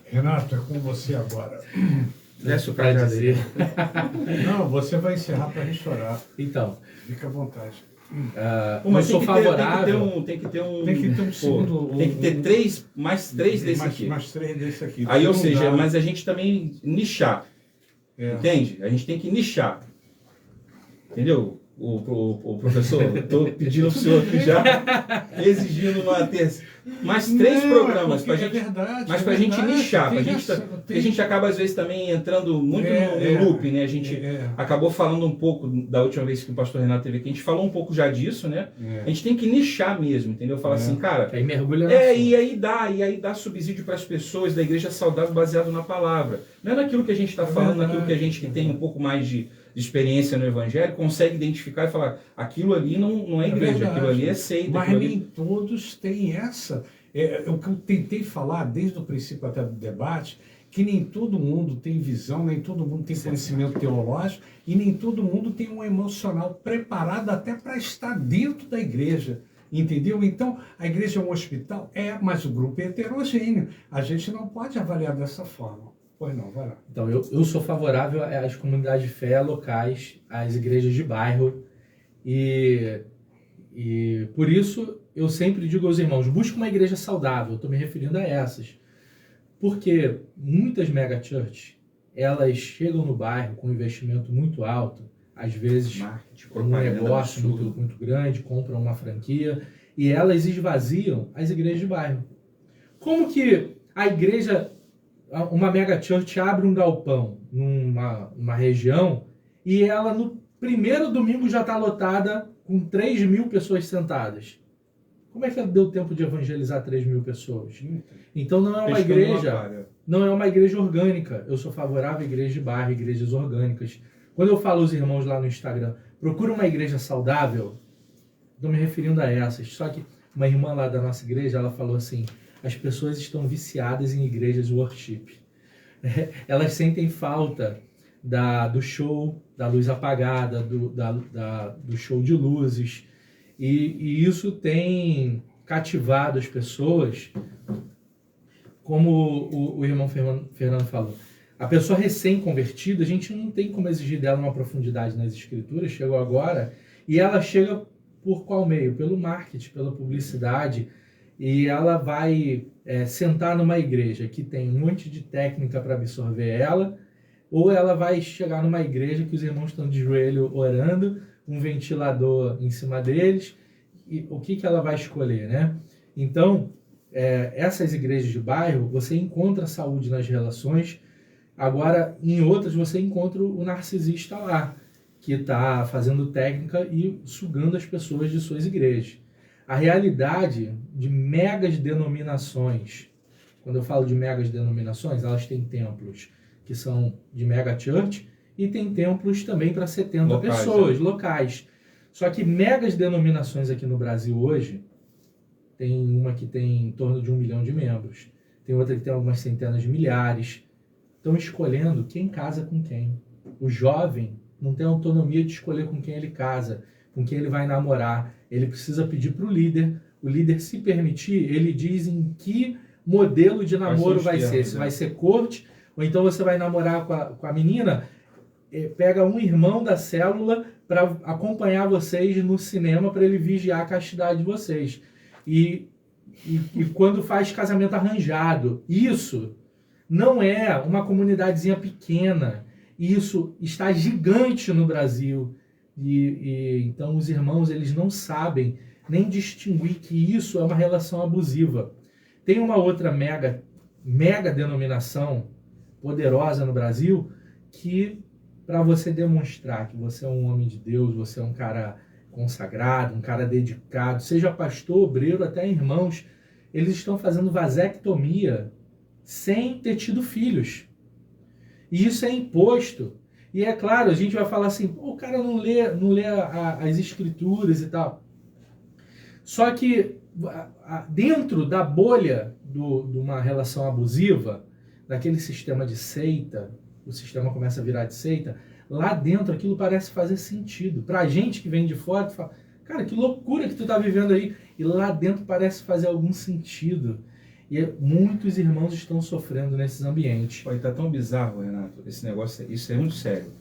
Renato, é com você agora. Desce o cajado aí. Não, você vai encerrar para a gente orar. Então. Fica à vontade. Eu sou favorável. Tem que ter um segundo. Tem que ter mais três desse aqui. Mais 3 desse aqui. Aí, ou seja, mas a gente também nichar. Entende? A gente tem que nichar. Entendeu? O professor, estou pedindo para o senhor aqui já, exigindo uma terça. Mais 3 programas para gente, mas para a gente nichar, porque a gente acaba às vezes também entrando muito no loop, né? A gente acabou falando um pouco da última vez que o pastor Renato teve aqui, a gente falou um pouco já disso, né? A gente tem que nichar mesmo, entendeu? Falar assim, cara, aí mergulha e aí dá subsídio para as pessoas da igreja saudável baseado na palavra. Não é naquilo que a gente está falando, naquilo que a gente que tem um pouco mais de experiência no evangelho, consegue identificar e falar, aquilo ali não é igreja, verdade, aquilo ali é seita. Mas nem todos têm essa. O que eu tentei falar desde o princípio até do debate, que nem todo mundo tem visão, nem todo mundo tem conhecimento teológico, e nem todo mundo tem um emocional preparado até para estar dentro da igreja. Entendeu? Então, a igreja é um hospital? Mas o grupo é heterogêneo. A gente não pode avaliar dessa forma. Pois não, vai lá. Então, eu sou favorável às comunidades de fé locais, às igrejas de bairro, e por isso eu sempre digo aos irmãos, busque uma igreja saudável, eu estou me referindo a essas. Porque muitas megachurches, elas chegam no bairro com um investimento muito alto, às vezes um negócio muito grande, compram uma franquia, e elas esvaziam as igrejas de bairro. Como que a igreja, uma megachurch abre um galpão numa região e ela no primeiro domingo já está lotada com 3.000 pessoas sentadas? Como é que ela deu tempo de evangelizar 3.000 pessoas? Então não é uma igreja orgânica. Eu sou favorável à igreja de bairro, igrejas orgânicas. Quando eu falo aos irmãos lá no Instagram, procura uma igreja saudável, estou me referindo a essas. Só que uma irmã lá da nossa igreja, ela falou assim, as pessoas estão viciadas em igrejas worship. Elas sentem falta do show, da luz apagada, do show de luzes. E isso tem cativado as pessoas, como o irmão Fernando falou. A pessoa recém-convertida, a gente não tem como exigir dela uma profundidade nas escrituras, chegou agora, e ela chega por qual meio? Pelo marketing, pela publicidade, e ela vai sentar numa igreja que tem um monte de técnica para absorver ela, ou ela vai chegar numa igreja que os irmãos estão de joelho orando, um ventilador em cima deles, e o que ela vai escolher, né? Então, essas igrejas de bairro, você encontra saúde nas relações. Agora, em outras, você encontra o narcisista lá, que está fazendo técnica e sugando as pessoas de suas igrejas. A realidade de megas denominações, quando eu falo de megas denominações, elas têm templos que são de mega church e tem templos também para 70 pessoas, locais. Só que megas denominações aqui no Brasil hoje, tem uma que tem em torno de 1 milhão de membros, tem outra que tem algumas centenas de milhares. Estão escolhendo quem casa com quem. O jovem não tem autonomia de escolher com quem ele casa, com quem ele vai namorar. Ele precisa pedir para o líder se permitir, ele diz em que modelo de namoro vai ser. Se vai ser corte, ou então você vai namorar com a menina, pega um irmão da célula para acompanhar vocês no cinema, para ele vigiar a castidade de vocês. E quando faz casamento arranjado, isso não é uma comunidadezinha pequena, isso está gigante no Brasil. Então os irmãos, eles não sabem nem distinguir que isso é uma relação abusiva. Tem uma outra mega denominação poderosa no Brasil que, para você demonstrar que você é um homem de Deus, você é um cara consagrado, um cara dedicado, seja pastor, obreiro, até irmãos, eles estão fazendo vasectomia sem ter tido filhos. E isso é imposto. E é claro, a gente vai falar assim, o cara não lê as escrituras e tal. Só que dentro da bolha de uma relação abusiva, daquele sistema de seita, o sistema começa a virar de seita, lá dentro aquilo parece fazer sentido. Pra gente que vem de fora, tu fala, cara, que loucura que tu tá vivendo aí. E lá dentro parece fazer algum sentido. E muitos irmãos estão sofrendo nesses ambientes. Pô, e tá tão bizarro, Renato, esse negócio, isso é muito sério.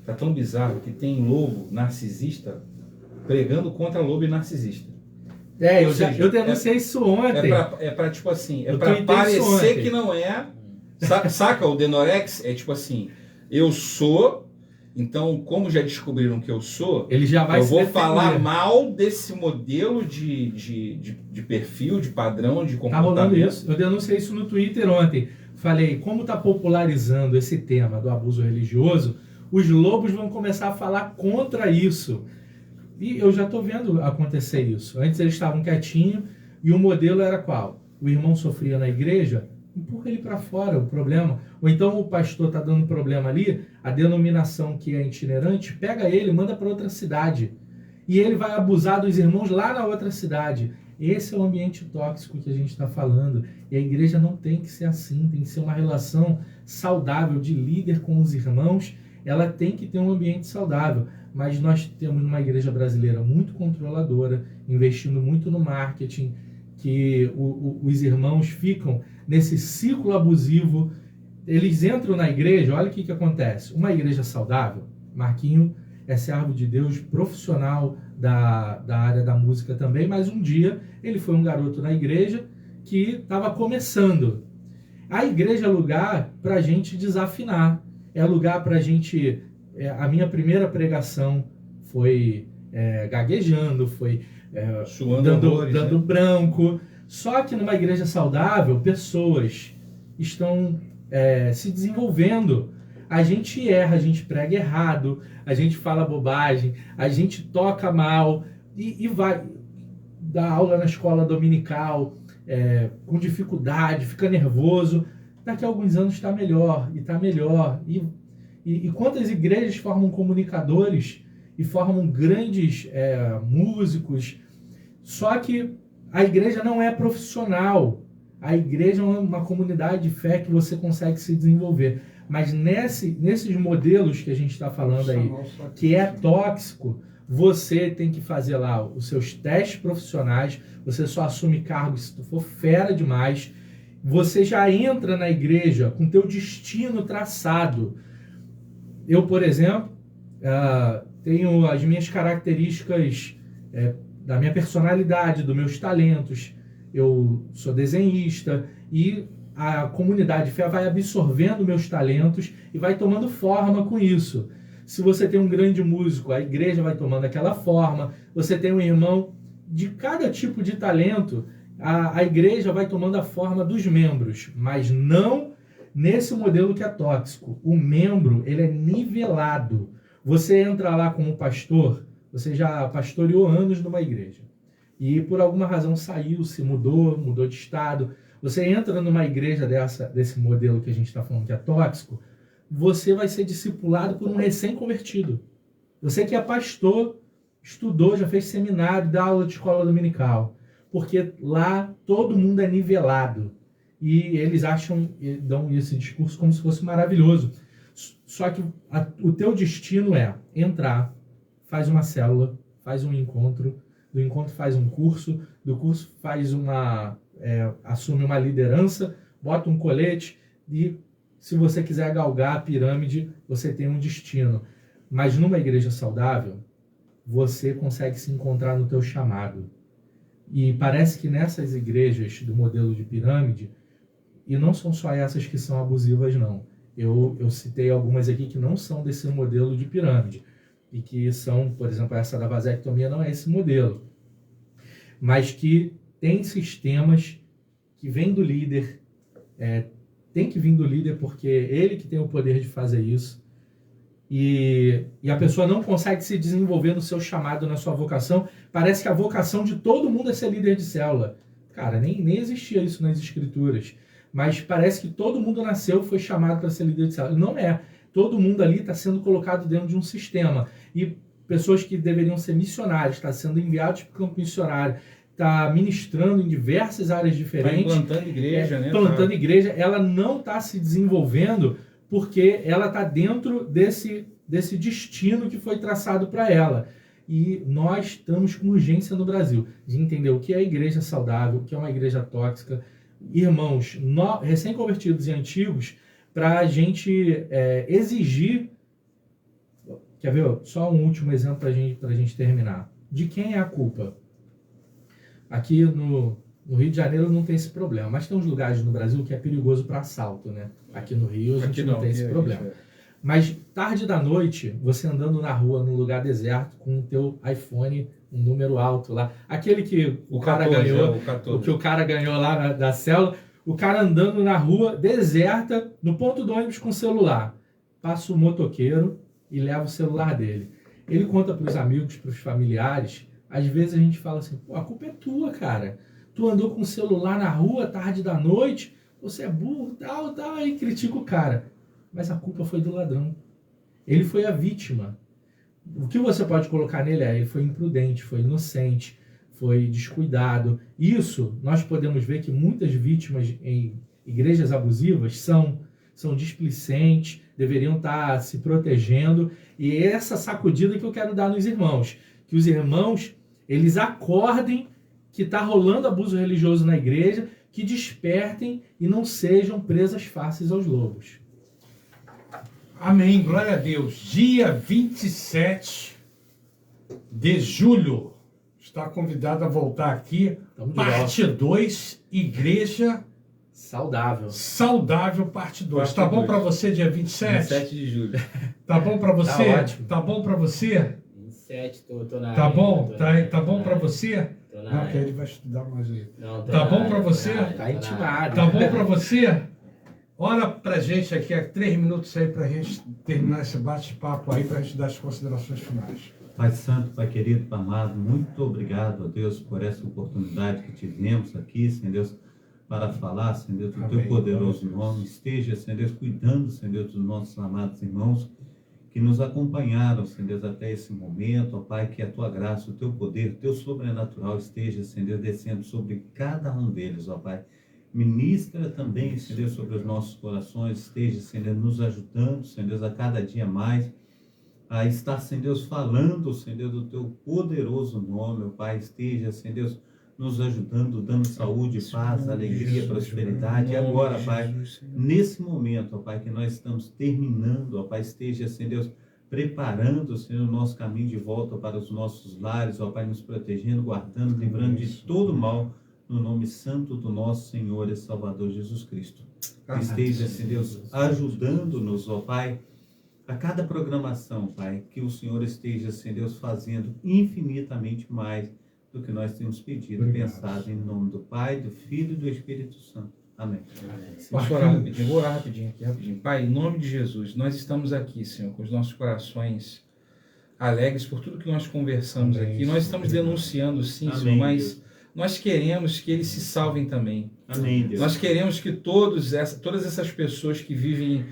Tá tão bizarro que tem lobo narcisista pregando contra lobo e narcisista. Eu denunciei isso ontem. É pra tipo assim, é pra parecer que não é. Saca o Denorex? É tipo assim, eu sou, então como já descobriram que eu sou, ele já vai eu vou falar mal desse modelo de perfil, de padrão, de comportamento. Tá rolando isso. Eu denunciei isso no Twitter ontem. Falei, como tá popularizando esse tema do abuso religioso, os lobos vão começar a falar contra isso. E eu já estou vendo acontecer isso. Antes eles estavam quietinhos e o modelo era qual? O irmão sofria na igreja, empurra ele para fora, o problema. Ou então o pastor está dando problema ali, a denominação que é itinerante, pega ele, manda para outra cidade. E ele vai abusar dos irmãos lá na outra cidade. Esse é o ambiente tóxico que a gente está falando. E a igreja não tem que ser assim, tem que ser uma relação saudável de líder com os irmãos ela tem que ter um ambiente saudável. Mas nós temos uma igreja brasileira muito controladora, investindo muito no marketing, que os irmãos ficam nesse ciclo abusivo. Eles entram na igreja, olha o que acontece. Uma igreja saudável, Marquinho é servo de Deus, profissional da área da música também, mas um dia ele foi um garoto na igreja que estava começando. A igreja é lugar para a gente desafinar, é lugar para a gente... a minha primeira foi gaguejando, foi dando branco. Só que numa igreja saudável, pessoas estão se desenvolvendo. A gente erra, a gente prega errado, a gente fala bobagem, a gente toca mal e vai dar aula na escola dominical com dificuldade, fica nervoso. Daqui a alguns anos está melhor, e está melhor. E quantas igrejas formam comunicadores e formam grandes músicos? Só que a igreja não é profissional. A igreja é uma comunidade de fé que você consegue se desenvolver. Mas nesses modelos que a gente está falando aí, que é tóxico, você tem que fazer lá os seus testes profissionais, você só assume cargo se tu for fera demais, você já entra na igreja com teu destino traçado. Eu, por exemplo, tenho as minhas características da minha personalidade, dos meus talentos. Eu sou desenhista e a comunidade de fé vai absorvendo meus talentos e vai tomando forma com isso. Se você tem um grande músico, a igreja vai tomando aquela forma. Você tem um irmão de cada tipo de talento, a igreja vai tomando a forma dos membros, mas não nesse modelo que é tóxico. O membro, ele é nivelado. Você entra lá como pastor, você já pastoreou anos numa igreja e por alguma razão saiu, se mudou de estado. Você entra numa igreja desse modelo que a gente está falando que é tóxico, você vai ser discipulado por um recém-convertido. Você que é pastor, estudou, já fez seminário, dá aula de escola dominical. Porque lá todo mundo é nivelado. E eles dão esse discurso como se fosse maravilhoso. Só que o teu destino é entrar, faz uma célula, faz um encontro, do encontro faz um curso, do curso faz assume uma liderança, bota um colete e se você quiser galgar a pirâmide, você tem um destino. Mas numa igreja saudável, você consegue se encontrar no teu chamado. E parece que nessas igrejas do modelo de pirâmide, e não são só essas que são abusivas, não. Eu citei algumas aqui que não são desse modelo de pirâmide. E que são, por exemplo, essa da vasectomia não é esse modelo. Mas que tem sistemas que vêm do líder, tem que vir do líder porque ele que tem o poder de fazer isso. E a pessoa não consegue se desenvolver no seu chamado, na sua vocação. Parece que a vocação de todo mundo é ser líder de célula. Cara, nem existia isso nas escrituras. Mas parece que todo mundo nasceu e foi chamado para ser líder de célula. Não é. Todo mundo ali está sendo colocado dentro de um sistema. E pessoas que deveriam ser missionários, estão sendo enviados para o campo missionário, está ministrando em diversas áreas diferentes. Tá implantando igreja, né? Plantando igreja. Ela não está se desenvolvendo porque ela está dentro desse destino que foi traçado para ela. E nós estamos com urgência no Brasil de entender o que é a igreja saudável, o que é uma igreja tóxica. Irmãos recém-convertidos e antigos, para a gente exigir... Quer ver? Só um último exemplo para a gente terminar. De quem é a culpa? Aqui no Rio de Janeiro não tem esse problema, mas tem uns lugares no Brasil que é perigoso para assalto, né? Aqui no Rio a gente não tem esse problema. Mas tarde da noite, você andando na rua, num lugar deserto, com o teu iPhone, um número alto lá, aquele que o cara ganhou, o que o cara ganhou lá da célula, o cara andando na rua deserta, no ponto do ônibus com o celular. Passa o motoqueiro e leva o celular dele. Ele conta para os amigos, para os familiares. Às vezes a gente fala assim, pô, a culpa é tua, cara. Tu andou com o celular na rua, tarde da noite, você é burro, tal, aí critica o cara. Mas a culpa foi do ladrão. Ele foi a vítima. O que você pode colocar nele ele foi imprudente, foi inocente, foi descuidado. Isso, nós podemos ver que muitas vítimas em igrejas abusivas são displicentes, deveriam estar se protegendo. E essa sacudida que eu quero dar nos irmãos, que os irmãos, eles acordem que está rolando abuso religioso na igreja, que despertem e não sejam presas fáceis aos lobos. Amém, glória a Deus. Dia 27 de julho. Está convidado a voltar aqui. Parte 2, Igreja Saudável. Saudável, parte 2. Tá bom para você dia 27? 27 de julho. Tá bom para você? Tá ótimo. Tá bom para você? 27, tô na Tá área, bom? tô na Tá bom para você? Tô na Não, área. que ele vai estudar mais aí. Não, tô Tá na bom área, pra tô na você? área, tô Tá na intimado. Tá bom para você? Olha pra gente aqui, 3 minutos aí pra gente terminar esse bate-papo aí, pra gente dar as considerações finais. Pai Santo, Pai querido, Pai amado, muito obrigado, ó Deus, por essa oportunidade que tivemos aqui, Senhor Deus, para falar, Senhor Deus, do Teu Amém. poderoso nome. Esteja, Senhor Deus, cuidando, Senhor Deus, dos nossos amados irmãos que nos acompanharam, Senhor Deus, até esse momento, ó Pai, que a Tua graça, o Teu poder, o Teu sobrenatural esteja, Senhor Deus, descendo sobre cada um deles, ó Pai. Ministra também, Senhor Deus, sobre os nossos corações, esteja, Senhor Deus, nos ajudando, Senhor Deus, a cada dia mais, a estar, Senhor Deus, falando, Senhor Deus, do Teu poderoso nome, ó Pai, esteja, Senhor Deus, nos ajudando, dando saúde, paz, alegria, prosperidade. E agora, Pai, nesse momento, ó Pai, que nós estamos terminando, ó Pai, esteja, Senhor Deus, preparando, Senhor, o nosso caminho de volta para os nossos lares, ó Pai, nos protegendo, guardando, livrando de todo mal, no nome santo do nosso Senhor e Salvador Jesus Cristo. Esteja, Senhor Deus, ajudando-nos, ó Pai, a cada programação, Pai, que o Senhor esteja, Senhor Deus, fazendo infinitamente mais do que nós temos pedido, pensado, em nome do Pai, do Filho e do Espírito Santo. Amém. Deixa eu orar rapidinho, vou orar rapidinho aqui, rapidinho. Pai, em nome de Jesus, nós estamos aqui, Senhor, com os nossos corações alegres por tudo que nós conversamos aqui. Nós estamos denunciando, sim, Amém, Senhor, mas Deus. nós queremos que eles se salvem também. Amém, Deus. Nós queremos que todas essas pessoas que vivem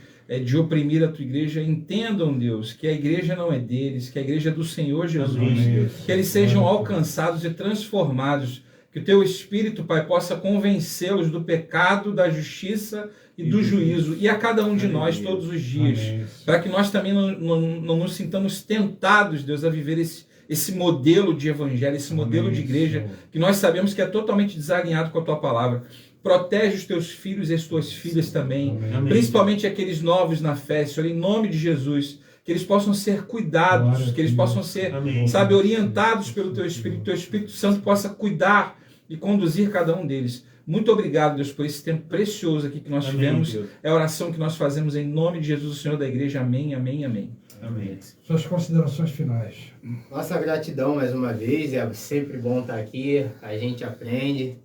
de oprimir a Tua igreja entendam, Deus, que a igreja não é deles, que a igreja é do Senhor Jesus, Amém, Deus. que eles sejam alcançados e transformados, que o Teu Espírito, Pai, possa convencê-los do pecado, da justiça e do juízo, e a cada um de nós todos os dias, para que nós também não nos sintamos tentados, Deus, a viver esse modelo de evangelho, esse modelo de igreja, que nós sabemos que é totalmente desalinhado com a Tua palavra. Protege os Teus filhos e as Tuas filhas também, Amém. principalmente aqueles novos na fé, Senhor, em nome de Jesus, que eles possam ser cuidados, que eles possam ser, Amém. sabe, orientados pelo Teu Espírito Santo possa cuidar e conduzir cada um deles. Muito obrigado, Deus, por esse tempo precioso aqui que nós Amém, tivemos. Deus. É a oração que nós fazemos em nome de Jesus, o Senhor da igreja. Amém, amém, amém. Amém. Suas considerações finais. Nossa gratidão mais uma vez, é sempre bom estar aqui, a gente aprende,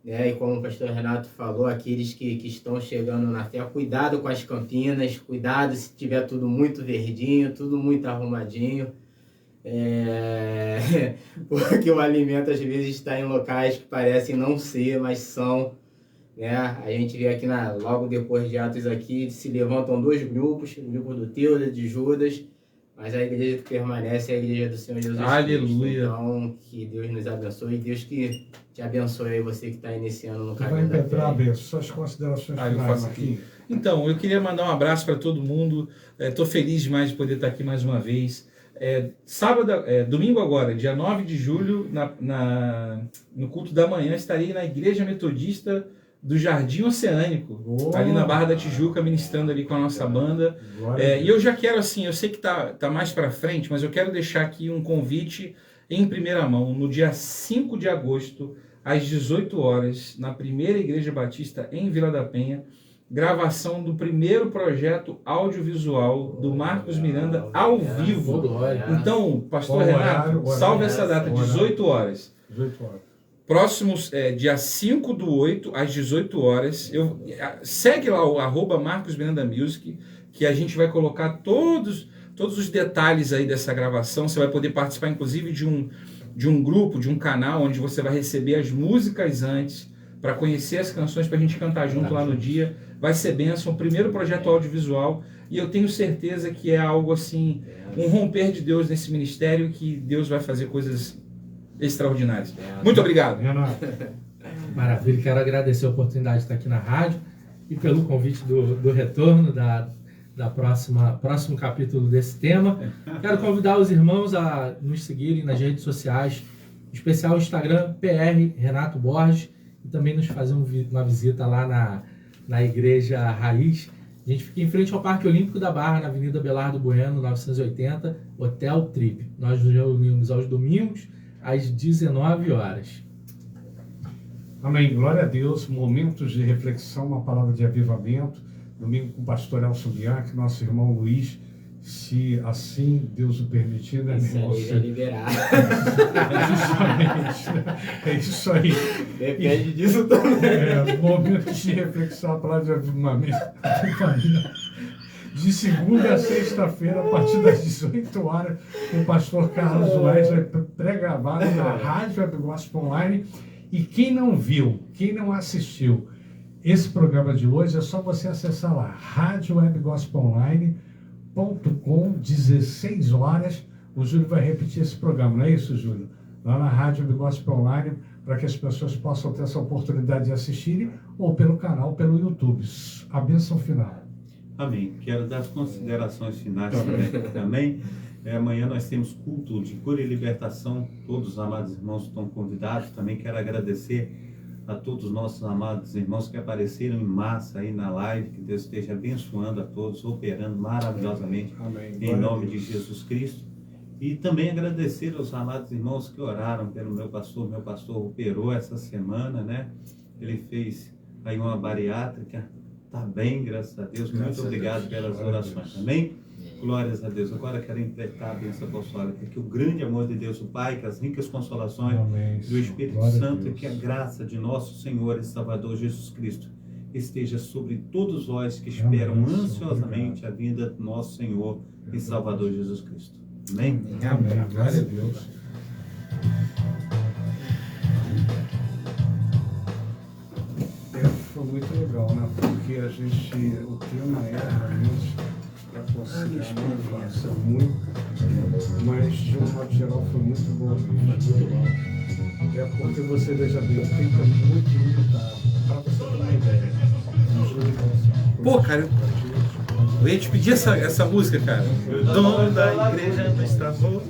né? E como o pastor Renato falou, aqueles que estão chegando na fé, cuidado com as campinas, cuidado se tiver tudo muito verdinho, tudo muito arrumadinho, porque o alimento às vezes está em locais que parecem não ser, mas são, né? A gente vê aqui logo depois de Atos aqui, se levantam 2 grupos, o grupo do Teuda, de Judas, mas a igreja que permanece é a igreja do Senhor Jesus Aleluia. Cristo. Então, que Deus nos abençoe e Deus que te abençoe aí, você que está iniciando no Você vai caminho da impetrar a fé. benção. Suas considerações Eu finais, faço aqui. Marquinhos. Então, eu queria mandar um abraço para todo mundo. Estou feliz demais de poder estar aqui mais uma vez. Domingo agora, dia 9 de julho, no culto da manhã, estarei na Igreja Metodista do Jardim Oceânico, ali na Barra da Tijuca, ministrando ali com a nossa banda. E eu já quero, assim, eu sei que tá mais para frente, mas eu quero deixar aqui um convite em primeira mão, no dia 5 de agosto, às 18 horas, na Primeira Igreja Batista em Vila da Penha, gravação do primeiro projeto audiovisual do Marcos Miranda ao vivo. Então, pastor Renato, salve essa data, 18 horas. 18 horas. Próximos, dia 5/8, às 18 horas. Segue lá o @Marcos Miranda Music, que a gente vai colocar todos os detalhes aí dessa gravação. Você vai poder participar, inclusive, de um grupo, de um canal, onde você vai receber as músicas antes, para conhecer as canções, para a gente cantar junto lá no dia. Vai ser bênção, o primeiro projeto audiovisual, e eu tenho certeza que é algo assim, um romper de Deus nesse ministério, que Deus vai fazer coisas extraordinárias. Muito obrigado. Maravilha, quero agradecer a oportunidade de estar aqui na rádio e pelo convite do retorno da próximo capítulo desse tema. Quero convidar os irmãos a nos seguirem nas redes sociais, em especial o Instagram, PR Renato Borges, e também nos fazer uma visita lá na Igreja Raiz. A gente fica em frente ao Parque Olímpico da Barra, na Avenida Belardo Bueno, 980, Hotel Trip. Nós nos reunimos aos domingos, às 19 horas. Amém. Glória a Deus. Momentos de reflexão, uma palavra de avivamento. Domingo com o pastor Elcio Bianchi, nosso irmão Luiz, se assim Deus o permitir, né? Você liberar. É isso aí. Depende disso também. Momentos de reflexão, a palavra de avivamento. De segunda a sexta-feira, a partir das 18 horas, o pastor Carlos Wes vai pré-gravado na Rádio Web Gospel Online. E quem não viu, quem não assistiu esse programa de hoje, é só você acessar lá, radiowebgospelonline.com, 16 horas. O Júlio vai repetir esse programa, não é isso, Júlio? Lá na Rádio Web Gospel Online, para que as pessoas possam ter essa oportunidade de assistirem, ou pelo canal, pelo YouTube. A bênção final. Amém. Quero dar as considerações finais também. Amanhã nós temos culto de cura e libertação. Todos os amados irmãos estão convidados. Também quero agradecer a todos os nossos amados irmãos que apareceram em massa aí na live. Que Deus esteja abençoando a todos, operando maravilhosamente. Amém. Em nome de Jesus Cristo. E também agradecer aos amados irmãos que oraram pelo meu pastor. Meu pastor operou essa semana, né? Ele fez aí uma bariátrica. Está bem, graças a Deus. Muito obrigado pelas orações. Amém? Glórias a Deus. Agora quero impletar a bênção apostólica, que o grande amor de Deus, o Pai, que as ricas consolações do Espírito Santo e que a graça de nosso Senhor e Salvador Jesus Cristo esteja sobre todos vós que esperam ansiosamente a vinda do nosso Senhor e Salvador Jesus Cristo. Amém? Amém. Glória a Deus. Foi muito legal, né? Porque o tema é realmente para conciliar uma infância muito, mas de um modo geral foi muito bom mesmo. É porque você, veja bem, o tempo é muito limitado. Para você ter uma ideia. Pô, cara, eu ia te pedir essa música, cara. O dono da igreja não está bom.